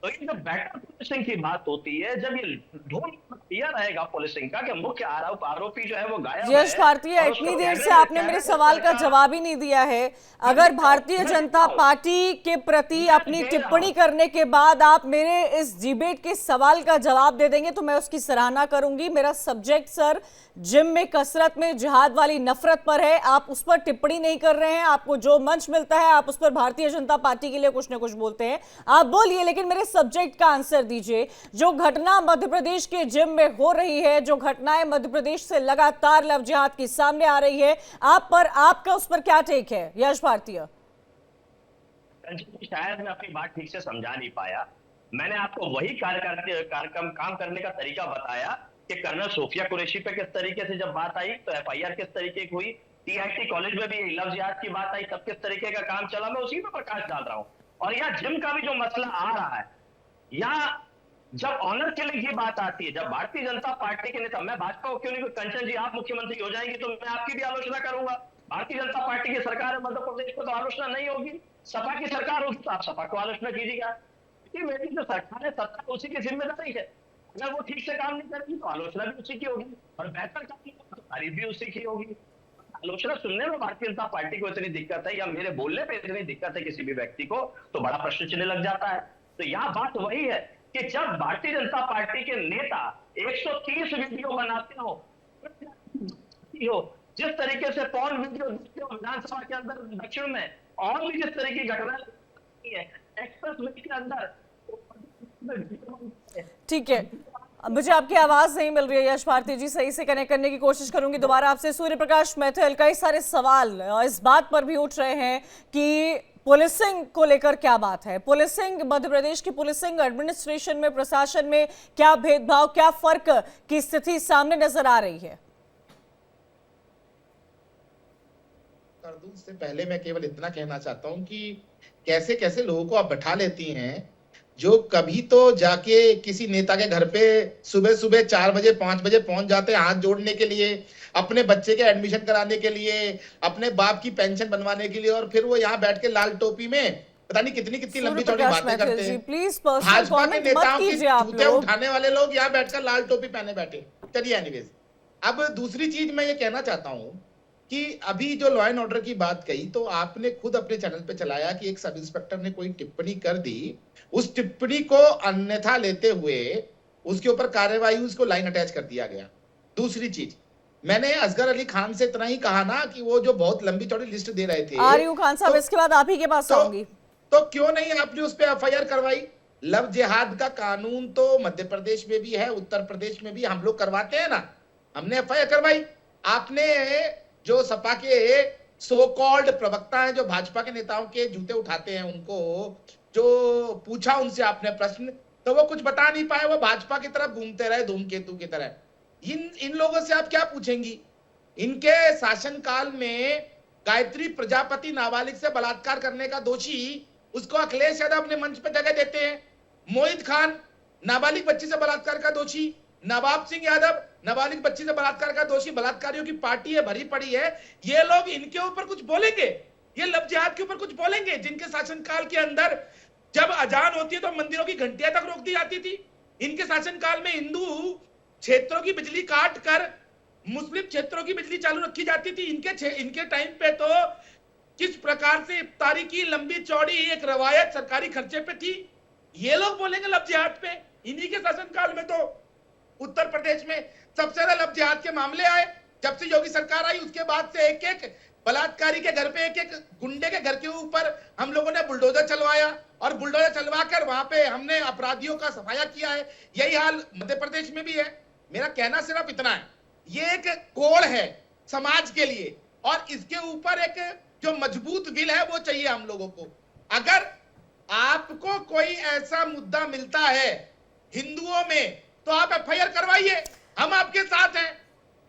तो ये जो बेटर पुलिसिंग की बात होती है, जब ये ढोल क्लियर रहेगा पुलिसिंग का कि मुख्य आरोपी जो है वो गायब है। यश भारती, इतनी देर से आपने मेरे सवाल का जवाब ही नहीं दिया है। अगर भारतीय जनता पार्टी के प्रति अपनी टिप्पणी करने के बाद आप मेरे इस डिबेट के सवाल का जवाब दे देंगे तो मैं उसकी सराहना करूंगी। मेरा सब्जेक्ट सर जिम में कसरत में जिहाद वाली नफरत पर है, आप उस पर टिप्पणी नहीं कर रहे हैं। आपको जो मंच मिलता है आप उस पर भारतीय जनता पार्टी के लिए कुछ न कुछ बोलते हैं। आप बोलिए, लेकिन मेरे सब्जेक्ट का आंसर दीजिए। जो घटना मध्य प्रदेश के जिम में हो रही है, जो घटनाएं मध्य प्रदेश से लगातार लव जिहाद की सामने आ रही है, आपका उस पर क्या टेक है यश भारतीय? शायद मैं अपनी बात ठीक से समझा नहीं पाया। मैंने आपको वही काम करने का तरीका बताया कि कर्नल सोफिया कुरैशी पे किस तरीके से जब बात आई तो एफआईआर किस तरीके की हुई, टीआईटी कॉलेज में भी लव जिहाद की बात आई तब किस तरीके का काम चला, मैं उसी पर प्रकाश डाल रहा हूं। और यहाँ जिम का भी जो मसला आ रहा है, यहाँ जब ऑनर किलिंग की बात आती है, जब भारतीय जनता पार्टी के नेता, मैं भाजपा को क्यों नहीं, कंचन जी आप मुख्यमंत्री हो जाएंगे तो मैं आपकी भी आलोचना करूंगा। भारतीय जनता पार्टी की सरकार है मध्य प्रदेश को तो आलोचना नहीं होगी, सपा की सरकार होगी तो आप सपा को आलोचना कीजिएगा। मेरी जो सरकार है सत्ता उसी की जिम्मेदारी है, अगर वो ठीक से काम नहीं करेगी तो आलोचना भी उसी की होगी, और बेहतर काम नहीं तो तारीफ भी उसी की होगी। आलोचना सुनने में भारतीय जनता पार्टी को इतनी दिक्कत है या मेरे बोलने पे इतनी दिक्कत है किसी भी व्यक्ति को, तो बड़ा प्रश्न चिन्ह लग जाता है। तो यहाँ बात वही है कि जब भारतीय जनता पार्टी के नेता 130 वीडियो बनाते हो, जिस तरीके से पॉर्न वीडियो देखते हो विधानसभा के अंदर दक्षिण में, और भी जिस तरह की घटनाएं एक्सप्रेस वे के अंदर, ठीक है, मुझे आपकी आवाज नहीं मिल रही है यश भारती जी, सही से कनेक्ट करने की कोशिश करूंगी दोबारा आपसे। सूर्य प्रकाश मैथिल, कई सारे सवाल इस बात पर भी उठ रहे हैं कि पुलिसिंग को लेकर क्या बात है, पुलिसिंग मध्य प्रदेश की पुलिसिंग एडमिनिस्ट्रेशन में, प्रशासन में क्या भेदभाव, क्या फर्क की स्थिति सामने नजर आ रही है? से पहले मैं केवल इतना कहना चाहता हूं कि कैसे कैसे लोगों को आप बैठा लेती हैं जो कभी तो जाके किसी नेता के घर पे सुबह सुबह 4 बजे 5 बजे पहुंच जाते हैं हाथ जोड़ने के लिए, अपने बच्चे के एडमिशन कराने के लिए, अपने बाप की पेंशन बनवाने के लिए, और फिर वो यहाँ बैठ के लाल टोपी में पता नहीं कितनी कितनी लंबी चौड़ी सूर्यप्रकाश बातें मैथिल करते जी हैं। प्लीज पर्सनल भाजपा के कमेंट मत नेताओं की कीजिए आप जूते लोग। उठाने वाले लोग यहाँ बैठकर लाल टोपी पहने बैठे। चलिए एनीवेज, अब दूसरी चीज मैं ये कहना चाहता हूं कि अभी जो लॉ एंड ऑर्डर की बात कही, तो आपने खुद अपने चैनल पे चलाया कि एक सब इंस्पेक्टर ने कोई टिप्पणी कर दी, उस टिप्पणी को अन्यथा लेते हुए उसके ऊपर कार्यवाही, उसको लाइन अटैच कर दिया गया। दूसरी चीज, मैंने असगर अली खान से इतना ही कहा ना कि वो जो बहुत लंबी चौड़ी लिस्ट दे रहे थे, आर्यू खान साहब, इसके बाद आप ही के पास आऊंगी। तो क्यों नहीं आपने उस पर एफआईआर करवाई? लव जिहाद का कानून तो मध्य प्रदेश में भी है, उत्तर प्रदेश में भी हम लोग करवाते हैं ना, हमने एफआईआर करवाई। आपने जो सपा के सो कॉल्ड प्रवक्ता हैं, जो भाजपा के नेताओं के जूते उठाते हैं, उनको जो पूछा उनसे आपने प्रश्न, तो वो कुछ बता नहीं पाए, वो भाजपा की तरफ घूमते रहे धूमकेतु की तरह। इन लोगों से आप क्या पूछेंगी? इनके शासनकाल में गायत्री प्रजापति नाबालिग से बलात्कार करने का दोषी, उसको अखिलेश यादव अपने मंच पर जगह देते हैं। मोहित खान नाबालिग बच्ची से बलात्कार का दोषी, नवाब सिंह यादव नाबालिग बच्ची से बलात्कार का दोषी, बलात्कारियों की पार्टी है, भरी पड़ी है। ये लोग इनके ऊपर कुछ बोलेंगे? ये लव जिहाद के ऊपर कुछ बोलेंगे? जिनके शासनकाल के अंदर जब अजान होती है तो मंदिरों की घंटियां तक रोक दी जाती थी। इनके शासनकाल में हिंदू क्षेत्रों की बिजली काट कर मुस्लिम क्षेत्रों की बिजली चालू रखी जाती थी। इनके टाइम पे तो किस प्रकार से इफ्तारी की लंबी चौड़ी एक रवायत सरकारी खर्चे पे थी। ये लोग बोलेंगे लव जिहाद पे? इन्हीं के शासनकाल में तो उत्तर प्रदेश में सबसे ज्यादा लव जिहाद के मामले आए। जब से योगी सरकार आई उसके बाद से एक एक बलात्कारी के घर पे, एक एक गुंडे के घर के ऊपर हम लोगों ने बुलडोजर चलवाया, और बुलडोजर चलवा कर वहां पे हमने अपराधियों का सफाया किया है। यही हाल मध्य प्रदेश में भी है। मेरा कहना सिर्फ इतना है, ये एक कोड है समाज के लिए, और इसके ऊपर एक जो मजबूत विल है वो चाहिए हम लोगों को। अगर आपको कोई ऐसा मुद्दा मिलता है हिंदुओं में, तो आप एफआईआर करवाइए, हम आपके साथ हैं।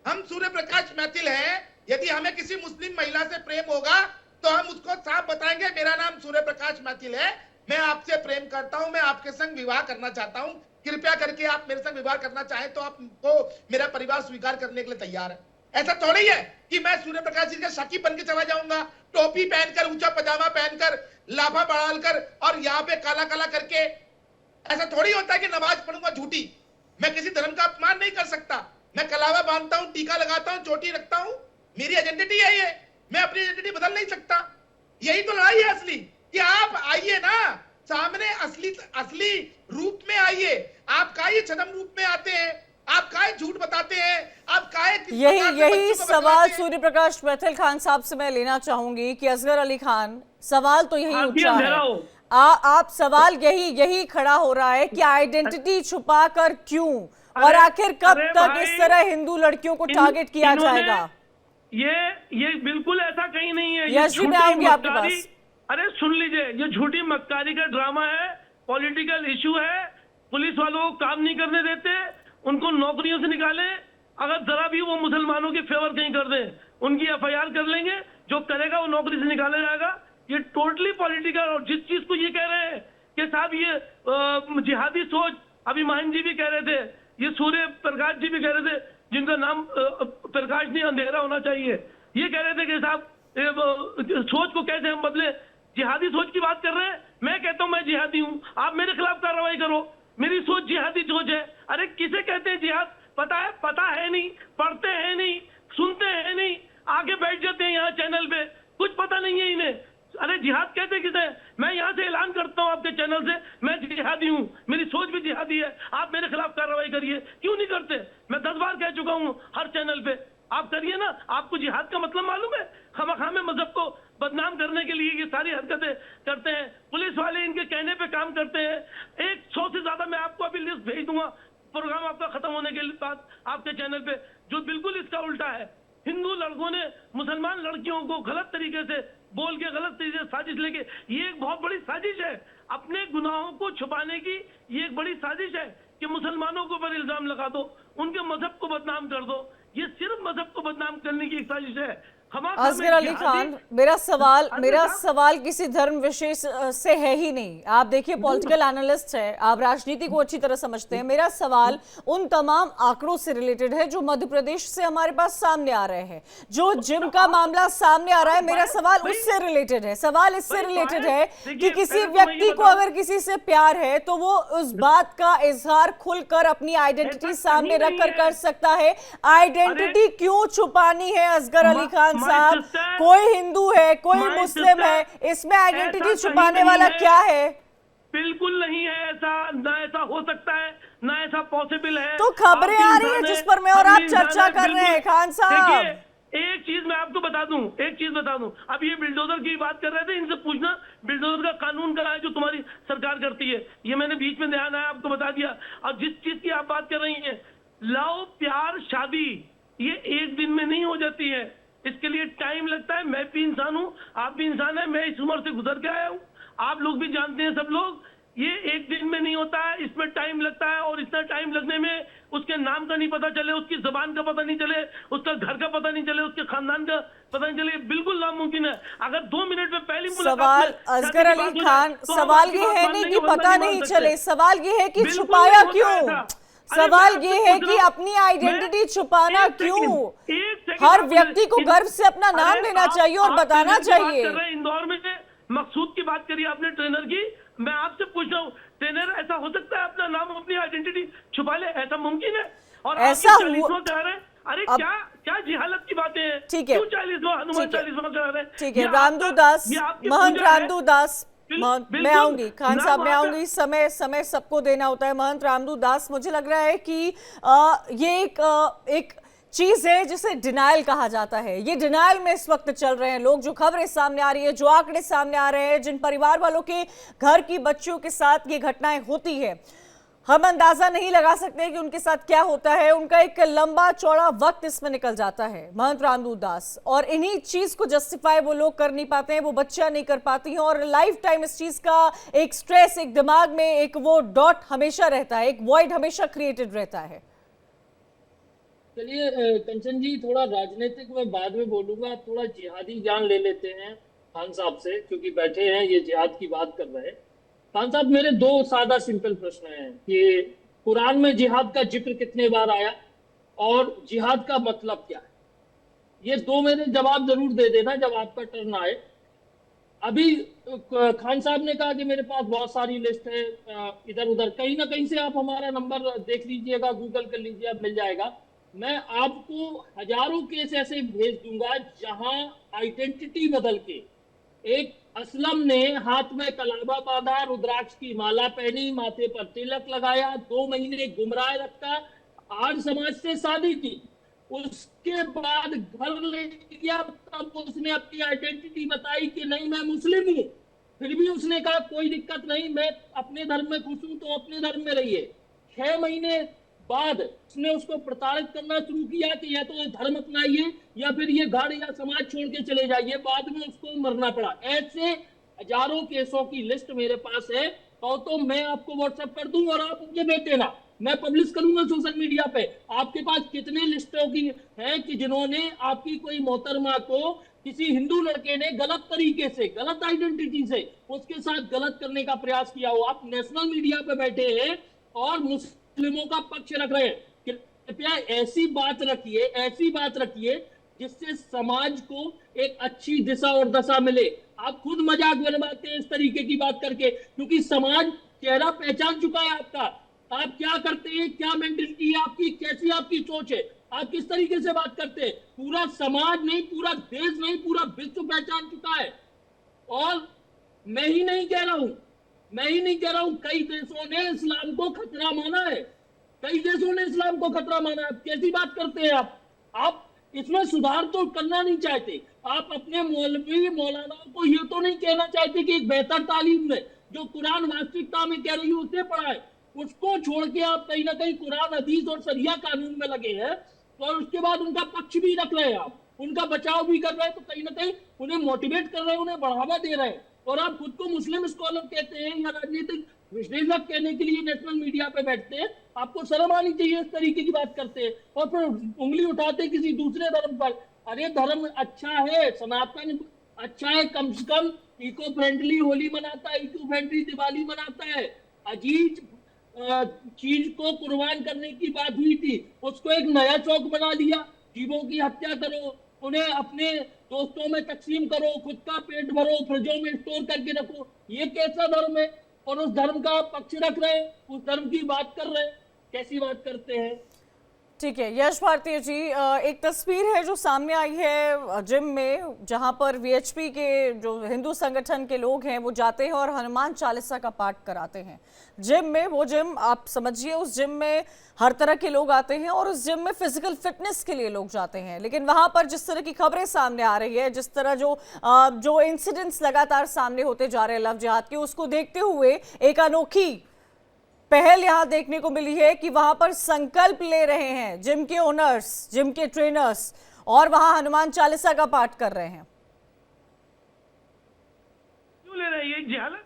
हम सूर्यप्रकाश मैथिल हैं। यदि हमें किसी मुस्लिम महिला से प्रेम होगा तो हम उसको साफ बताएंगे, मेरा नाम सूर्यप्रकाश मैथिल है, मैं आपसे प्रेम करता हूं, मैं आपके संग विवाह करना चाहता हूं, कृपया करके आप मेरे संग विवाह करना चाहें तो आपको मेरा परिवार स्वीकार करने के लिए तैयार है। ऐसा थोड़ी है कि मैं सूर्यप्रकाश जी का शाकिब बन के चला जाऊंगा, टोपी पहनकर, ऊंचा पजामा पहनकर, लाफा बढ़ाकर और यहाँ पे काला काला करके। ऐसा थोड़ी होता है कि नमाज पढ़ूंगा झूठी। मैं किसी धर्म का अपमान नहीं कर सकता। मैं कलावा बांधता हूं, टीका लगाता हूं, चोटी रखता हूं, मेरी आइडेंटिटी है ये। मैं अपनी आइडेंटिटी बदल नहीं सकता। यही तो लड़ाई है असली, कि आप आइए ना सामने, असली रूप में आइए। आप काहे छदम रूप में आते हैं? आप काहे झूठ बताते हैं? आप काहे यही सवाल सूर्यप्रकाश मैथिल खान साहब से मैं लेना चाहूंगी कि असगर अली खान, सवाल तो यही उठा है, आप सवाल यही खड़ा हो रहा है कि आइडेंटिटी छुपा कर क्यों, और आखिर कब तक इस तरह हिंदू लड़कियों को टारगेट किया जाएगा? ये बिल्कुल ऐसा कहीं नहीं है। यश जी, मैं आऊंगी आपके पास। अरे सुन लीजिए, ये झूठी मक्कारी का ड्रामा है, पॉलिटिकल इशू है। पुलिस वालों को काम नहीं करने देते, उनको नौकरियों से निकाले। अगर जरा भी वो मुसलमानों की फेवर कहीं कर दे, उनकी एफआईआर कर लेंगे, जो करेगा वो नौकरी से निकाला जाएगा। ये टोटली पॉलिटिकल। और जिस चीज को ये कह रहे हैं कि साहब ये जिहादी सोच, अभी माहिन जी भी कह रहे थे, ये सूर्य प्रकाश जी भी कह रहे थे, जिनका नाम प्रकाश नहीं अंधेरा होना चाहिए, ये कह रहे थे कि साहब सोच को कैसे हम बदले, जिहादी सोच की बात कर रहे हैं। मैं कहता हूं मैं जिहादी हूं, आप मेरे खिलाफ कार्रवाई करो, मेरी सोच जिहादी सोच है। अरे किसे कहते हैं जिहाद? पता है नहीं, पढ़ते हैं नहीं, सुनते हैं नहीं, आगे बैठ जाते हैं यहाँ चैनल पे, कुछ पता नहीं है इन्हें। अरे जिहाद कहते किसे? मैं यहाँ से ऐलान करता हूँ आपके चैनल से, मैं जिहादी हूँ, मेरी सोच भी जिहादी है, आप मेरे खिलाफ कार्रवाई करिए। क्यों नहीं करते? मैं 10 बार कह चुका हूँ हर चैनल पे, आप करिए ना। आपको जिहाद का मतलब मालूम है? खामखा में मजहब को बदनाम करने के लिए ये सारी हरकतें करते हैं। पुलिस वाले इनके कहने पे काम करते हैं। 100 से ज्यादा मैं आपको अभी लिस्ट भेज दूंगा प्रोग्राम आपका खत्म होने के बाद आपके चैनल पे, जो बिल्कुल इसका उल्टा है। हिंदू लड़कों ने मुसलमान लड़कियों को गलत तरीके से बोल के, गलत तरीके से साजिश लेके, ये एक बहुत बड़ी साजिश है। अपने गुनाहों को छुपाने की ये एक बड़ी साजिश है कि मुसलमानों के ऊपर इल्जाम लगा दो, उनके मजहब को बदनाम कर दो। ये सिर्फ मजहब को बदनाम करने की एक साजिश है। असगर अली खान, मेरा सवाल किसी धर्म विशेष से है ही नहीं। आप देखिए पॉलिटिकल एनालिस्ट है, आप राजनीति को अच्छी तरह समझते हैं। मेरा सवाल उन तमाम आंकड़ों से रिलेटेड है जो मध्य प्रदेश से हमारे पास सामने आ रहे हैं। जो जिम का मामला सामने आ रहा है, मेरा सवाल उससे रिलेटेड है। सवाल इससे रिलेटेड है कि किसी व्यक्ति को अगर किसी से प्यार है तो वो उस बात का इजहार खुलकर अपनी आइडेंटिटी सामने रखकर कर सकता है। आइडेंटिटी क्यों छुपानी है असगर अली खान साहब? कोई हिंदू है, कोई मुस्लिम है, इसमें आइडेंटिटी छुपाने वाला क्या है? बिल्कुल नहीं है ऐसा, ना ऐसा हो सकता है, ना ऐसा पॉसिबल है। तो खबरें आ रही है जिस पर मैं और आप चर्चा कर रहे हैं खान साहब। एक चीज मैं आपको बता दूं, अब ये बिल्डोजर की बात कर रहे थे, इनसे पूछना बिल्डोजर का कानून क्या है जो तुम्हारी सरकार करती है। ये मैंने बीच में ध्यान आया, आपको बता दिया। और जिस चीज की आप बात कर रही हैं, लव, प्यार, शादी, ये एक दिन में नहीं हो जाती है, इसके लिए टाइम लगता है। मैं भी इंसान हूँ, आप भी इंसान है, मैं इस उम्र से गुजर के आया हूँ, आप लोग भी जानते हैं, सब लोग। ये एक दिन में नहीं होता है, इसमें टाइम लगता है। और इतना टाइम लगने में उसके नाम का नहीं पता चले, उसकी जबान का पता नहीं चले, उसका घर का पता नहीं चले, उसके खानदान का पता नहीं चले, बिल्कुल नामुमकिन है। अगर 2 मिनट में पहली सवाल असगर अली खान, सवाल ये है नहीं कि पता नहीं चले, सवाल ये है कि छुपाया क्यों? सवाल ये है कि अपनी आइडेंटिटी छुपाना क्यों? हर व्यक्ति को गर्व से अपना नाम लेना चाहिए और बताना चाहिए। इंदौर में मकसूद की बात करी आपने, ट्रेनर की। मैं आपसे पूछ रहा हूँ, ट्रेनर ऐसा हो सकता है अपना नाम, अपनी आइडेंटिटी छुपा ले? ऐसा मुमकिन है? और ऐसा अरे क्या जिहालत की बातें हैं। ठीक है, 40वां ठीक है। रामदू दास, महंत रामदू दास, मैं आऊंगी खान साहब, मैं आऊंगी। समय सबको देना होता है। महंत रामदू दास, मुझे लग रहा है कि ये एक चीज है जिसे डिनायल कहा जाता है। ये डिनायल में इस वक्त चल रहे हैं लोग। जो खबरें सामने आ रही है, जो आंकड़े सामने आ रहे हैं, जिन परिवार वालों के घर की बच्चियों के साथ ये घटनाएं होती है, हम अंदाजा नहीं लगा सकते कि उनके साथ क्या होता है। उनका एक लंबा चौड़ा वक्त इसमें निकल जाता है। महंत रामदू दास, और इन्हीं चीज को जस्टिफाई वो लोग कर नहीं पाते हैं, वो बच्चा नहीं कर पाती हैं, और लाइफ टाइम इस चीज का एक स्ट्रेस, एक दिमाग में एक वो डॉट हमेशा रहता है, एक वॉइड हमेशा क्रिएटेड रहता है। चलिए कंचन जी, थोड़ा राजनीतिक मैं बाद में बोलूंगा, थोड़ा जिहादी ज्ञान ले लेते हैं खान साहब से, क्योंकि बैठे हैं ये जिहाद की बात कर रहे हैं। खान साहब, मेरे 2 सादा सिंपल प्रश्न हैं कि कुरान में जिहाद का जिक्र कितने बार आया और जिहाद का मतलब क्या है? ये 2 मेरे जवाब जरूर दे देना जब आपका टर्न आए। अभी खान साहब ने कहा कि मेरे पास बहुत सारी लिस्ट है, इधर उधर कहीं ना कहीं से आप हमारा नंबर देख लीजिएगा, गूगल कर लीजिए, अब मिल जाएगा। मैं आपको हजारों केस ऐसे भेज दूंगा जहां आइडेंटिटी बदल के एक असलम ने हाथ में कलाबा बांधा, रुद्राक्ष की माला पहनी, माथे पर तिलक लगाया, 2 महीने गुमराह रखा, आर्य समाज से शादी की, उसके बाद घर ले गया, तब उसने अपनी आइडेंटिटी बताई कि नहीं मैं मुस्लिम हूं। फिर भी उसने कहा कोई दिक्कत नहीं, मैं अपने धर्म में खुश हूं, तो अपने धर्म में रहिए। 6 महीने बाद उसने उसको प्रताड़ित करना शुरू किया कि या तो ये धर्म अपनाइए या फिर ये घर या समाज छोड़ के चले जाइए। बाद में उसको मरना पड़ा। ऐसे हजारों केसों की लिस्ट मेरे पास है, और तो मैं आपको व्हाट्सएप कर दूं और आप मुझे भेज देना, मैं पब्लिश करूंगा सोशल मीडिया पे। आपके पास कितने लिस्टों की है कि जिन्होंने आपकी कोई मोहतरमा को किसी हिंदू लड़के ने गलत तरीके से, गलत आइडेंटिटी से उसके साथ गलत करने का प्रयास किया हो। आप नेशनल मीडिया पे बैठे हैं और मुस्लिमों का पक्ष रख रहे हैं। कृपया ऐसी बात रखिए जिससे समाज को एक अच्छी दिशा और दशा मिले। आप खुद मजाक बनवाते हैं इस तरीके की बात करके, क्योंकि समाज चेहरा पहचान चुका है आपका। आप क्या करते हैं, क्या मेंटेलिटी है आपकी, कैसी आपकी सोच है, आप किस तरीके से बात करते हैं, पूरा समाज नहीं, पूरा देश नहीं, पूरा विश्व पहचान चुका है। और मैं ही नहीं कह रहा हूं, कई देशों ने इस्लाम को खतरा माना है, कैसी बात करते हैं आप इसमें सुधार तो करना नहीं चाहते। आप अपने मौलवी मौलानाओं को ये तो नहीं कहना चाहते कि एक बेहतर तालीम में जो कुरान वास्तविकता में कह रही है उसे पढ़ाए। उसको छोड़ के आप कहीं ना कहीं कुरान, हदीस और शरिया कानून में लगे हैं, और उसके बाद उनका पक्ष भी रख रहे हैं, आप उनका बचाव भी कर रहे हैं, तो कहीं ना कहीं उन्हें मोटिवेट कर रहे हैं, उन्हें बढ़ावा दे रहे हैं। और आप खुद को मुस्लिम स्कॉलर कहते हैं या राजनीतिक विश्लेषक कहने के लिए नेशनल मीडिया पे बैठते हैं। आपको शर्म आनी चाहिए, इस तरीके की बात करते हैं और फिर उंगली उठाते किसी दूसरे धर्म पर। अरे धर्म अच्छा है, सनातन अच्छा है, कम से कम इको फ्रेंडली होली मनाता है, इको फ्रेंडली दिवाली मनाता है। अजीज चीज को कुर्बान करने की बात हुई थी, उसको एक नया चौक बना लिया। जीवों की हत्या करो, उन्हें अपने दोस्तों में तकसीम करो, खुद का पेट भरो, फ्रिजों में स्टोर करके रखो। ये कैसा धर्म है? और उस धर्म का पक्ष रख रहे हैं, उस धर्म की बात कर रहे हैं, कैसी बात करते हैं? ठीक है यश भारती जी, एक तस्वीर है जो सामने आई है जिम में, जहां पर वीएचपी के जो हिंदू संगठन के लोग हैं वो जाते हैं और हनुमान चालीसा का पाठ कराते हैं जिम में। वो जिम आप समझिए, उस जिम में हर तरह के लोग आते हैं और उस जिम में फिजिकल फिटनेस के लिए लोग जाते हैं। लेकिन वहां पर जिस तरह की खबरें सामने आ रही है, जिस तरह जो इंसिडेंट्स लगातार सामने होते जा रहे हैं लव जिहाद के, उसको देखते हुए एक अनोखी पहल यहां देखने को मिली है कि वहां पर संकल्प ले रहे हैं जिम के ओनर्स, जिम के ट्रेनर्स, और वहां हनुमान चालीसा का पाठ कर रहे हैं। क्यों ले रहे हैं? ये जहालत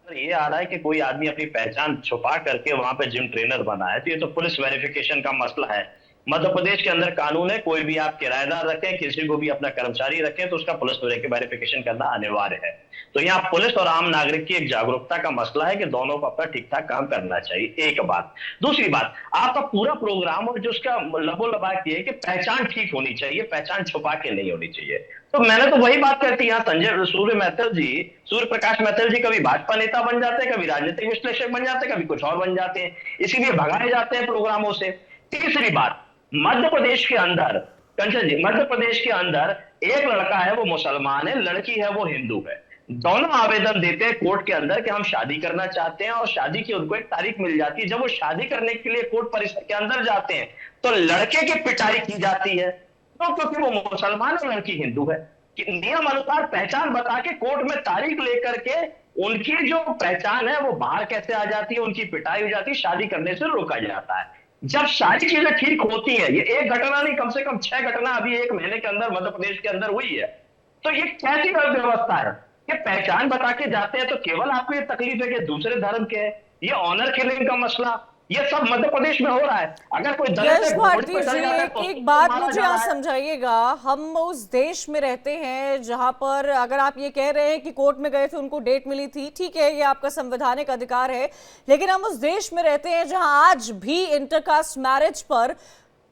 ये आ रहा है कि कोई आदमी अपनी पहचान छुपा करके वहां पे जिम ट्रेनर बना है, तो ये तो पुलिस वेरिफिकेशन का मसला है। मध्य प्रदेश के अंदर कानून है, कोई भी आप किराएदार रखें, किसी को भी अपना कर्मचारी रखें, तो उसका पुलिस वेरिफिकेशन करना अनिवार्य है। तो यहाँ पुलिस और आम नागरिक की एक जागरूकता का मसला है कि दोनों को अपना ठीक ठाक काम करना चाहिए, एक बात। दूसरी बात, आपका पूरा प्रोग्राम और जो उसका लबोलबाक ये है कि पहचान ठीक होनी चाहिए, पहचान छुपा के नहीं होनी चाहिए। तो मैंने तो वही बात करती यहाँ सूर्य प्रकाश मैथिल जी कभी भाजपा नेता बन जाते हैं, कभी राजनीतिक विश्लेषक बन जाते हैं, कभी कुछ और बन जाते हैं, इसीलिए भगाए जाते हैं प्रोग्रामों से। तीसरी बात, मध्य प्रदेश के अंदर, कंचन जी, मध्य प्रदेश के अंदर एक लड़का है वो मुसलमान है, लड़की है वो हिंदू है। दोनों आवेदन देते हैं कोर्ट के अंदर कि हम शादी करना चाहते हैं, और शादी की उनको एक तारीख मिल जाती है। जब वो शादी करने के लिए कोर्ट परिसर के अंदर जाते हैं तो लड़के की पिटाई की जाती है, तो क्योंकि वो मुसलमान और लड़की हिंदू है। कि नियम अनुसार पहचान बता के कोर्ट में तारीख लेकर के उनकी जो पहचान है वो बाहर कैसे आ जाती है, उनकी पिटाई हो जाती है, शादी करने से रोका जाता है। जब सारी चीजें ठीक होती हैं, ये एक घटना नहीं, कम से कम 6 घटना अभी 1 महीने के अंदर मध्य प्रदेश के अंदर हुई है। तो ये कैसी व्यवस्था है कि पहचान बता के जाते हैं तो केवल आपको ये तकलीफ है कि दूसरे धर्म के हैं। ये ऑनर किलिंग का मसला, ये सब मध्य प्रदेश में हो रहा है। अगर कोई यश भारती जी, एक बात मुझे यहाँ समझाइएगा, हम उस देश में रहते हैं जहां पर, अगर आप ये कह रहे हैं कि कोर्ट में गए थे, उनको डेट मिली थी, ठीक है, ये आपका संवैधानिक अधिकार है, लेकिन हम उस देश में रहते हैं जहां आज भी इंटरकास्ट मैरिज पर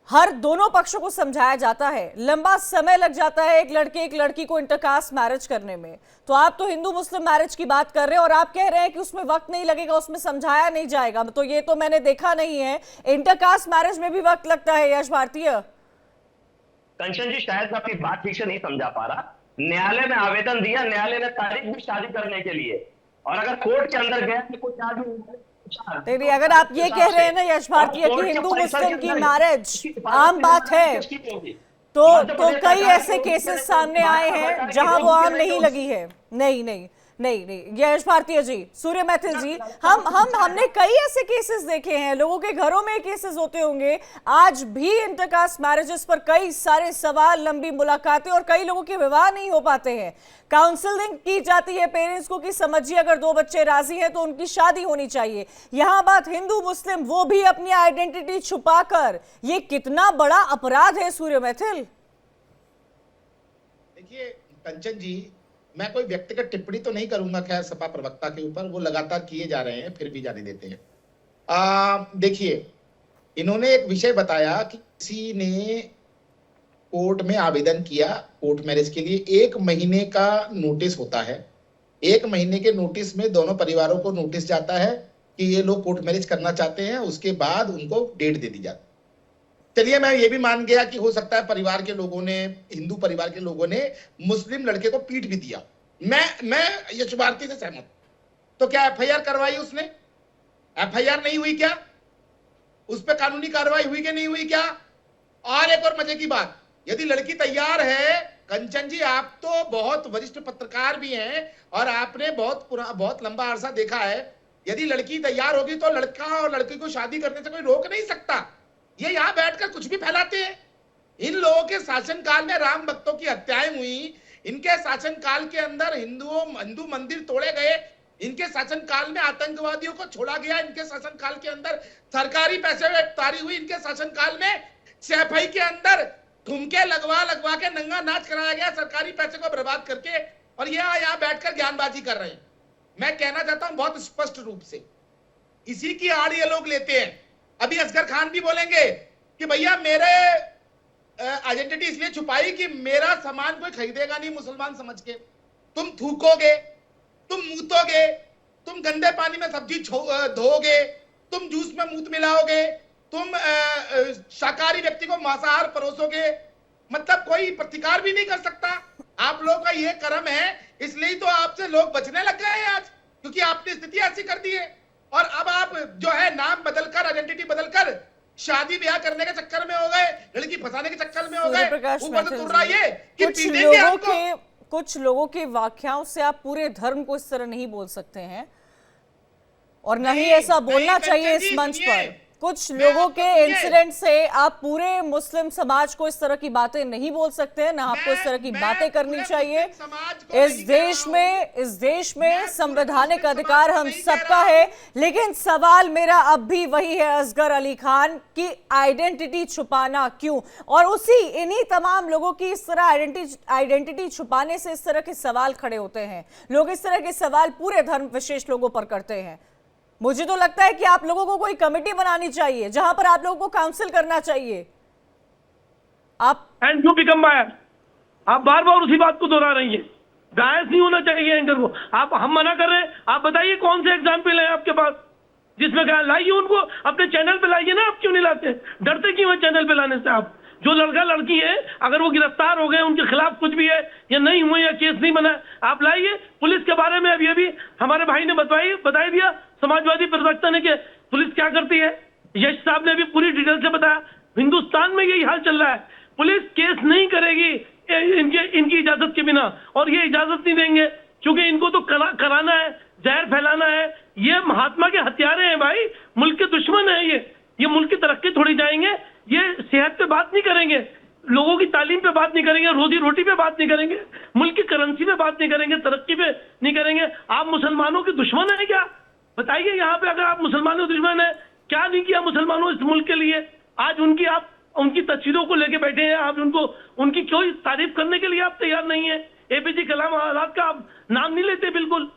हर दोनों पक्षों को समझाया जाता है। लंबा समय लग जाता है एक लड़की को इंटरकास्ट मैरिज करने में। तो आप तो हिंदू मुस्लिम मैरिज की बात कर रहे हैं और आप कह रहे हैं कि उसमें वक्त नहीं लगेगा, उसमें समझाया नहीं जाएगा। तो ये तो मैंने देखा नहीं है, इंटरकास्ट मैरिज में भी वक्त लगता है यश भारतीय। कंचन जी, शायद मैं आपकी बात ठीक से नहीं समझा पा रहा। न्यायालय में आवेदन दिया, न्यायालय ने तारीख भी शादी करने के लिए, और अगर कोर्ट के अंदर गया तो कुछ आदमी, नहीं, अगर आप ये कह रहे हैं ना यश भारतीय कि हिंदू मुस्लिम की मैरिज आम बात है, तो कई ऐसे केसेस सामने आए हैं जहां वो आम नहीं लगी है। नहीं, यश भारतीय जी, सूर्य मैथिल जी, हमने कई ऐसे केसेस देखे हैं, लोगों के घरों में केसेस होते होंगे आज भी इंटरकास्ट मैरिजेस पर, कई सारे सवाल, लंबी मुलाकातें, और कई लोगों के विवाह नहीं हो पाते हैं। काउंसलिंग की जाती है पेरेंट्स को कि समझिए अगर 2 बच्चे राजी हैं तो उनकी शादी होनी चाहिए। यहां बात हिंदू मुस्लिम, वो भी अपनी आइडेंटिटी छुपाकर, ये कितना बड़ा अपराध है सूर्य मैथिल। देखिए कंचन जी, मैं कोई व्यक्तिगत टिप्पणी तो नहीं करूंगा खैर सपा प्रवक्ता के ऊपर, वो लगातार किए जा रहे हैं, फिर भी जाने देते हैं। देखिए, इन्होंने एक विषय बताया कि किसी ने कोर्ट में आवेदन किया कोर्ट मैरिज के लिए, 1 महीने का नोटिस होता है। 1 महीने के नोटिस में दोनों परिवारों को नोटिस जाता है कि ये लोग कोर्ट मैरिज करना चाहते हैं, उसके बाद उनको डेट दे दी जाती है। चलिए, मैं ये भी मान गया कि हो सकता है परिवार के लोगों ने, हिंदू परिवार के लोगों ने मुस्लिम लड़के को पीट भी दिया, मैं यश भारती से सहमत। तो क्या एफआईआर करवाई उसने? एफआईआर नहीं हुई क्या? उस पर कानूनी कार्रवाई हुई कि नहीं हुई क्या? और एक और मजे की बात, यदि लड़की तैयार है, कंचन जी आप तो बहुत वरिष्ठ पत्रकार भी हैं और आपने बहुत लंबा अरसा देखा है, यदि लड़की तैयार होगी तो लड़का और लड़की को शादी करने से कोई रोक नहीं सकता। ये यहां बैठकर कुछ भी फैलाते हैं। इन लोगों के शासनकाल में राम भक्तों की हत्याएं हुई, इनके शासनकाल के अंदर हिंदू मंदिर तोड़े गए, इनके शासनकाल में आतंकवादियों को छोड़ा गया, इनके शासनकाल के अंदर सरकारी पैसे में इफ्तारी हुई, इनके शासनकाल में सैफई के अंदर ठुमके लगवा लगवा के नंगा नाच कराया गया सरकारी पैसे को बर्बाद करके, और ये यहाँ बैठकर ज्ञानबाजी कर रहे हैं। मैं कहना चाहता हूं बहुत स्पष्ट रूप से, इसी की आड़ ये लोग लेते हैं। अभी असगर खान भी बोलेंगे कि भैया मेरे आइडेंटिटी इसलिए छुपाई कि मेरा सामान कोई खरीदेगा नहीं मुसलमान समझ के। तुम थूकोगे, तुम मूतोगे, तुम गंदे पानी में सब्जी धोओगे, तुम जूस में मूत मिलाओगे, तुम शाकाहारी व्यक्ति को मांसाहार परोसोगे, मतलब कोई प्रतिकार भी नहीं कर सकता। आप लोगों का ये कर्म है, इसलिए तो आपसे लोग बचने लग गए हैं आज, क्योंकि आपने स्थिति ऐसी कर दी है। और अब आप जो है नाम बदलकर, आइडेंटिटी बदलकर शादी ब्याह करने के चक्कर में हो गए, लड़की फंसाने के चक्कर में हो गए। ऊपर से तुर्रा ये कि पीटेंगे आपको। कुछ लोगों के वाक्याओं से आप पूरे धर्म को इस तरह नहीं बोल सकते हैं, और न ही ऐसा बोलना चाहिए इस मंच पर। कुछ लोगों के इंसिडेंट से आप पूरे मुस्लिम समाज को इस तरह की बातें नहीं बोल सकते हैं, ना आपको इस तरह की बातें करनी चाहिए। इस देश में संवैधानिक अधिकार हम सबका है, लेकिन सवाल मेरा अब भी वही है असगर अली खान की आइडेंटिटी छुपाना क्यों, और इन्हीं तमाम लोगों की इस तरह आइडेंटिटी छुपाने से इस तरह के सवाल खड़े होते हैं। लोग इस तरह के सवाल पूरे धर्म विशेष लोगों पर करते हैं। मुझे तो लगता है कि आप लोगों को कोई कमेटी बनानी चाहिए जहां पर आप लोगों को काउंसिल करना चाहिए। आप एंड यू बिकम बायस, आप बार बार उसी बात को दोहरा रही हैं। बायस नहीं होना चाहिए एंकर को। आप हम मना कर रहे हैं, आप बताइए कौन से एग्जाम्पल है आपके पास जिसमें कहा लाइए उनको अपने चैनल पे लाइए ना। आप क्यों नहीं लाते, डरते क्यों है चैनल पे लाने से? आप जो लड़का लड़की है अगर वो गिरफ्तार हो गए, उनके खिलाफ कुछ भी है या नहीं हुए या केस नहीं बना, आप लाइए। पुलिस के बारे में अभी हमारे भाई ने बता दिया, समाजवादी प्रवक्ता ने, कि पुलिस क्या करती है। यश साहब ने भी पूरी डिटेल से बताया। हिंदुस्तान में यही हाल चल रहा है, पुलिस केस नहीं करेगी इनकी इजाजत के बिना, और ये इजाजत नहीं देंगे क्योंकि इनको तो कराना है, जहर फैलाना है। ये महात्मा के हत्यारे हैं भाई, मुल्क के दुश्मन है। ये मुल्क की तरक्की थोड़ी जाएंगे, ये सेहत पे बात नहीं करेंगे, लोगों की तालीम पे बात नहीं करेंगे, रोजी रोटी पे बात नहीं करेंगे, मुल्क की करेंसी पे बात नहीं करेंगे, तरक्की पे नहीं करेंगे। आप मुसलमानों के दुश्मन है क्या? बताइए यहाँ पे, अगर आप मुसलमानों के दुश्मन है, क्या नहीं किया मुसलमानों इस मुल्क के लिए? आज आप उनकी तस्वीरों को लेके बैठे हैं, आप उनकी कोई तारीफ करने के लिए आप तैयार नहीं है। एपीजे कलाम आजाद का आप नाम नहीं लेते बिल्कुल।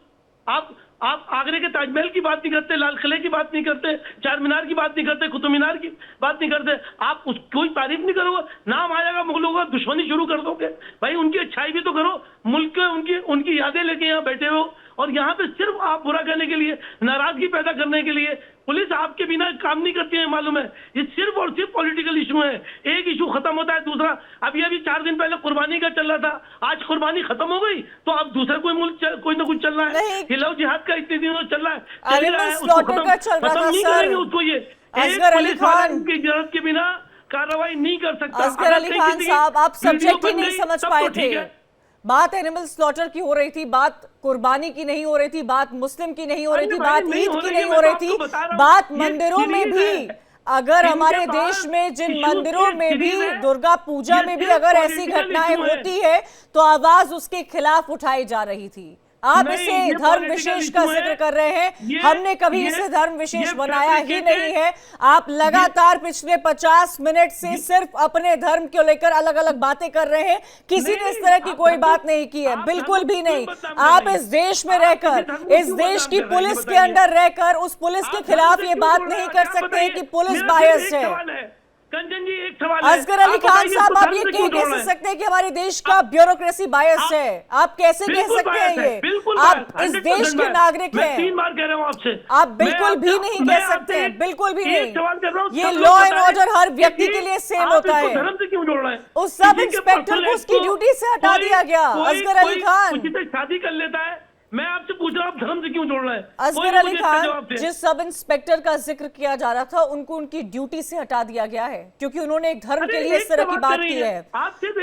आप आगरे के ताजमहल की बात नहीं करते, लाल किले की बात नहीं करते, चार मीनार की बात नहीं करते, कुतुब मीनार की बात नहीं करते। आप कोई तारीफ नहीं करोगे, नाम आएगा मुगलों का, दुश्मनी शुरू कर दोगे। भाई उनकी अच्छाई भी तो करो, मुल्क के उनकी यादें लेके यहाँ बैठे हो, और यहाँ पे सिर्फ आप बुरा करने के लिए, नाराजगी पैदा करने के लिए पुलिस आपके बिना काम नहीं करती है, मालूम है। ये सिर्फ और सिर्फ पॉलिटिकल इशू है। एक इशू खत्म होता है, दूसरा। अभी 4 दिन पहले कुर्बानी का चल रहा था, आज कुर्बानी खत्म हो गई तो अब दूसरा कोई मुल्क कोई ना कुछ चल रहा है। हिलाओ जिहाद का इतने दिनों चल रहा है, उसको ये असगर अली खान की इजाजत के बिना कार्रवाई नहीं कर सकता। असगर अली खान साहब, आप सब्जेक्ट ही नहीं समझ पाए थे। बात एनिमल स्लॉटर की हो रही थी, बात कुर्बानी की नहीं हो रही थी, बात मुस्लिम की नहीं हो रही थी, बात ईद की नहीं हो रही थी, बात मंदिरों में भी। अगर हमारे देश में जिन मंदिरों में भी, दुर्गा पूजा में भी अगर ऐसी घटनाएं होती है तो आवाज उसके खिलाफ उठाई जा रही थी। आप इसे धर्म विशेष का जिक्र कर रहे हैं, हमने कभी इसे धर्म विशेष बनाया ही नहीं है। आप लगातार पिछले 50 मिनट से सिर्फ अपने धर्म को लेकर अलग अलग बातें कर रहे हैं। किसी ने इस तरह की कोई बात नहीं की है, बिल्कुल भी नहीं। आप इस देश में रहकर, इस देश की पुलिस के अंदर रहकर उस पुलिस के खिलाफ ये बात नहीं कर सकते कि पुलिस बायस है। कंचन जी, एक सवाल है। असगर अली खान साहब, आप ये कैसे सकते हैं कि हमारे देश का ब्यूरोक्रेसी बायस है? आप कैसे कह सकते हैं ये? आप इस देश के नागरिक हैं। 3 बार कह रहा हूं आपसे, आप बिल्कुल भी नहीं कह सकते हैं, बिल्कुल भी नहीं। ये लॉ एंड ऑर्डर हर व्यक्ति के लिए सेम होता है। धर्म से क्यों जोड़ रहे हैं? उस सब इंस्पेक्टर को उसकी ड्यूटी से हटा दिया गया। असगर अली खान शादी कर लेता है, मैं आपसे पूछ रहा हूं, आप धर्म से क्यों जोड़ रहे हैं? असगर अली खान, जिस सब इंस्पेक्टर का जिक्र किया जा रहा था उनको उनकी ड्यूटी से हटा दिया गया है क्योंकि उन्होंने एक धर्म के लिए इस तरह की बात की है।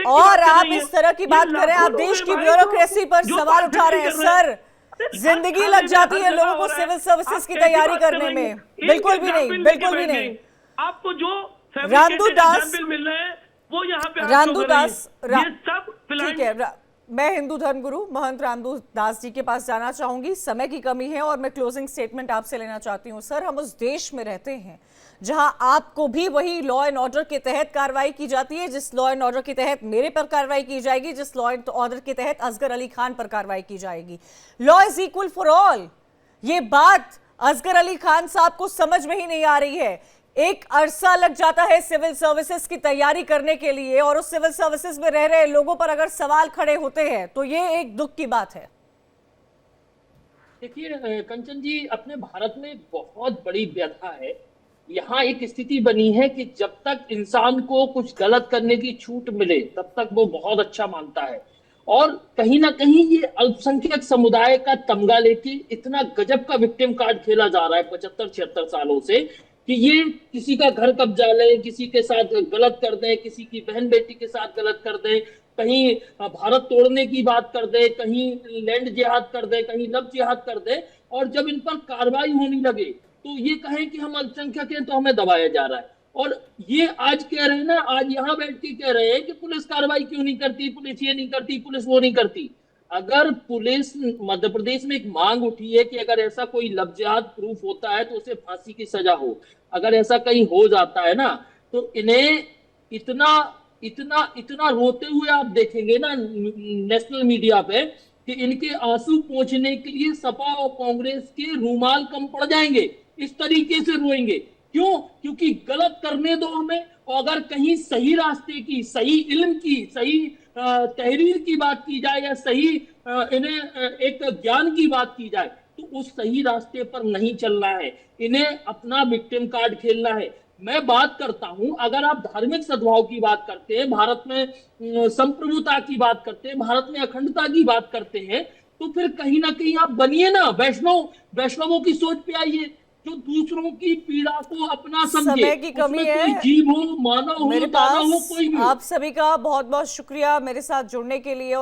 और आप इस तरह की बात करें, आप देश की ब्यूरोक्रेसी पर सवाल उठा रहे हैं। सर, जिंदगी लग जाती है लोगों को सिविल सर्विसेज की तैयारी करने में। बिल्कुल भी नहीं, बिल्कुल भी नहीं। आपको जो रामदू दास मिल रहे हैं वो यहाँ पे रामदू दास, ये सब ठीक है, मैं हिंदू धर्मगुरु महंत रामदास जी के पास जाना चाहूंगी। समय की कमी है और मैं क्लोजिंग स्टेटमेंट आपसे लेना चाहती हूं। सर, हम उस देश में रहते हैं जहां आपको भी वही लॉ एंड ऑर्डर के तहत कार्रवाई की जाती है जिस लॉ एंड ऑर्डर के तहत मेरे पर कार्रवाई की जाएगी, जिस लॉ एंड ऑर्डर के तहत असगर अली खान पर कार्रवाई की जाएगी। Law is equal for all. ये बात असगर अली खान साहब को समझ में ही नहीं आ रही है। एक अरसा लग जाता है सिविल सर्विसेज की तैयारी करने के लिए और उस सिविल सर्विसेज में रह रहे लोगों पर अगर सवाल खड़े होते हैं तो ये एक दुख की बात है। देखिए कंचन जी, अपने भारत में बहुत बड़ी व्यथा है। यहाँ एक स्थिति बनी है कि जब तक इंसान को कुछ गलत करने की छूट मिले तब तक वो बहुत अच्छा मानता है, और कहीं ना कहीं ये अल्पसंख्यक समुदाय का तमगा लेके इतना गजब का विक्टिम कार्ड खेला जा रहा है 75-76 सालों से कि ये किसी का घर कब्जा ले, किसी के साथ गलत कर दें, किसी की बहन बेटी के साथ गलत कर दें, कहीं भारत तोड़ने की बात कर दे, कहीं लैंड जिहाद कर दे, कहीं लव जिहाद कर दे, और जब इन पर कार्रवाई होने लगे तो ये कहें कि हम अल्पसंख्यक हैं तो हमें दबाया जा रहा है। और ये आज कह रहे हैं ना, आज यहाँ बैठ के कह रहे हैं कि पुलिस कार्रवाई क्यों नहीं करती, पुलिस ये नहीं करती, पुलिस वो नहीं करती। अगर पुलिस, मध्य प्रदेश में एक मांग उठी है कि अगर ऐसा कोई लव जिहाद प्रूफ होता है तो उसे फांसी की सजा हो। अगर ऐसा कहीं हो जाता है ना तो इन्हें इतना इतना इतना रोते हुए आप देखेंगे ना नेशनल मीडिया पे कि इनके आंसू पोंछने के लिए सपा और कांग्रेस के रूमाल कम पड़ जाएंगे। इस तरीके से रोएंगे। क्यों? क्योंकि गलत करने दो हमें, और अगर कहीं सही रास्ते की, सही इल्म की, सही तहरीर की बात की जाए या सही इन्हें एक ज्ञान की बात की जाए तो उस सही रास्ते पर नहीं चलना है। इन्हें अपना विक्टिम कार्ड खेलना है। मैं बात करता हूं, अगर आप धार्मिक सद्भाव की बात करते हैं, भारत में संप्रभुता की बात करते हैं, भारत में अखंडता की बात करते हैं, तो फिर कहीं ना कहीं आप बनिए ना वैष्णवों की सोच पे आइए, जो दूसरों की पीड़ा को अपना समझे। समय की कमी है। कोई जीव हो, मानव हो, मेरे दानव हो, पास कोई भी हो। आप सभी का बहुत बहुत शुक्रिया मेरे साथ जुड़ने के लिए।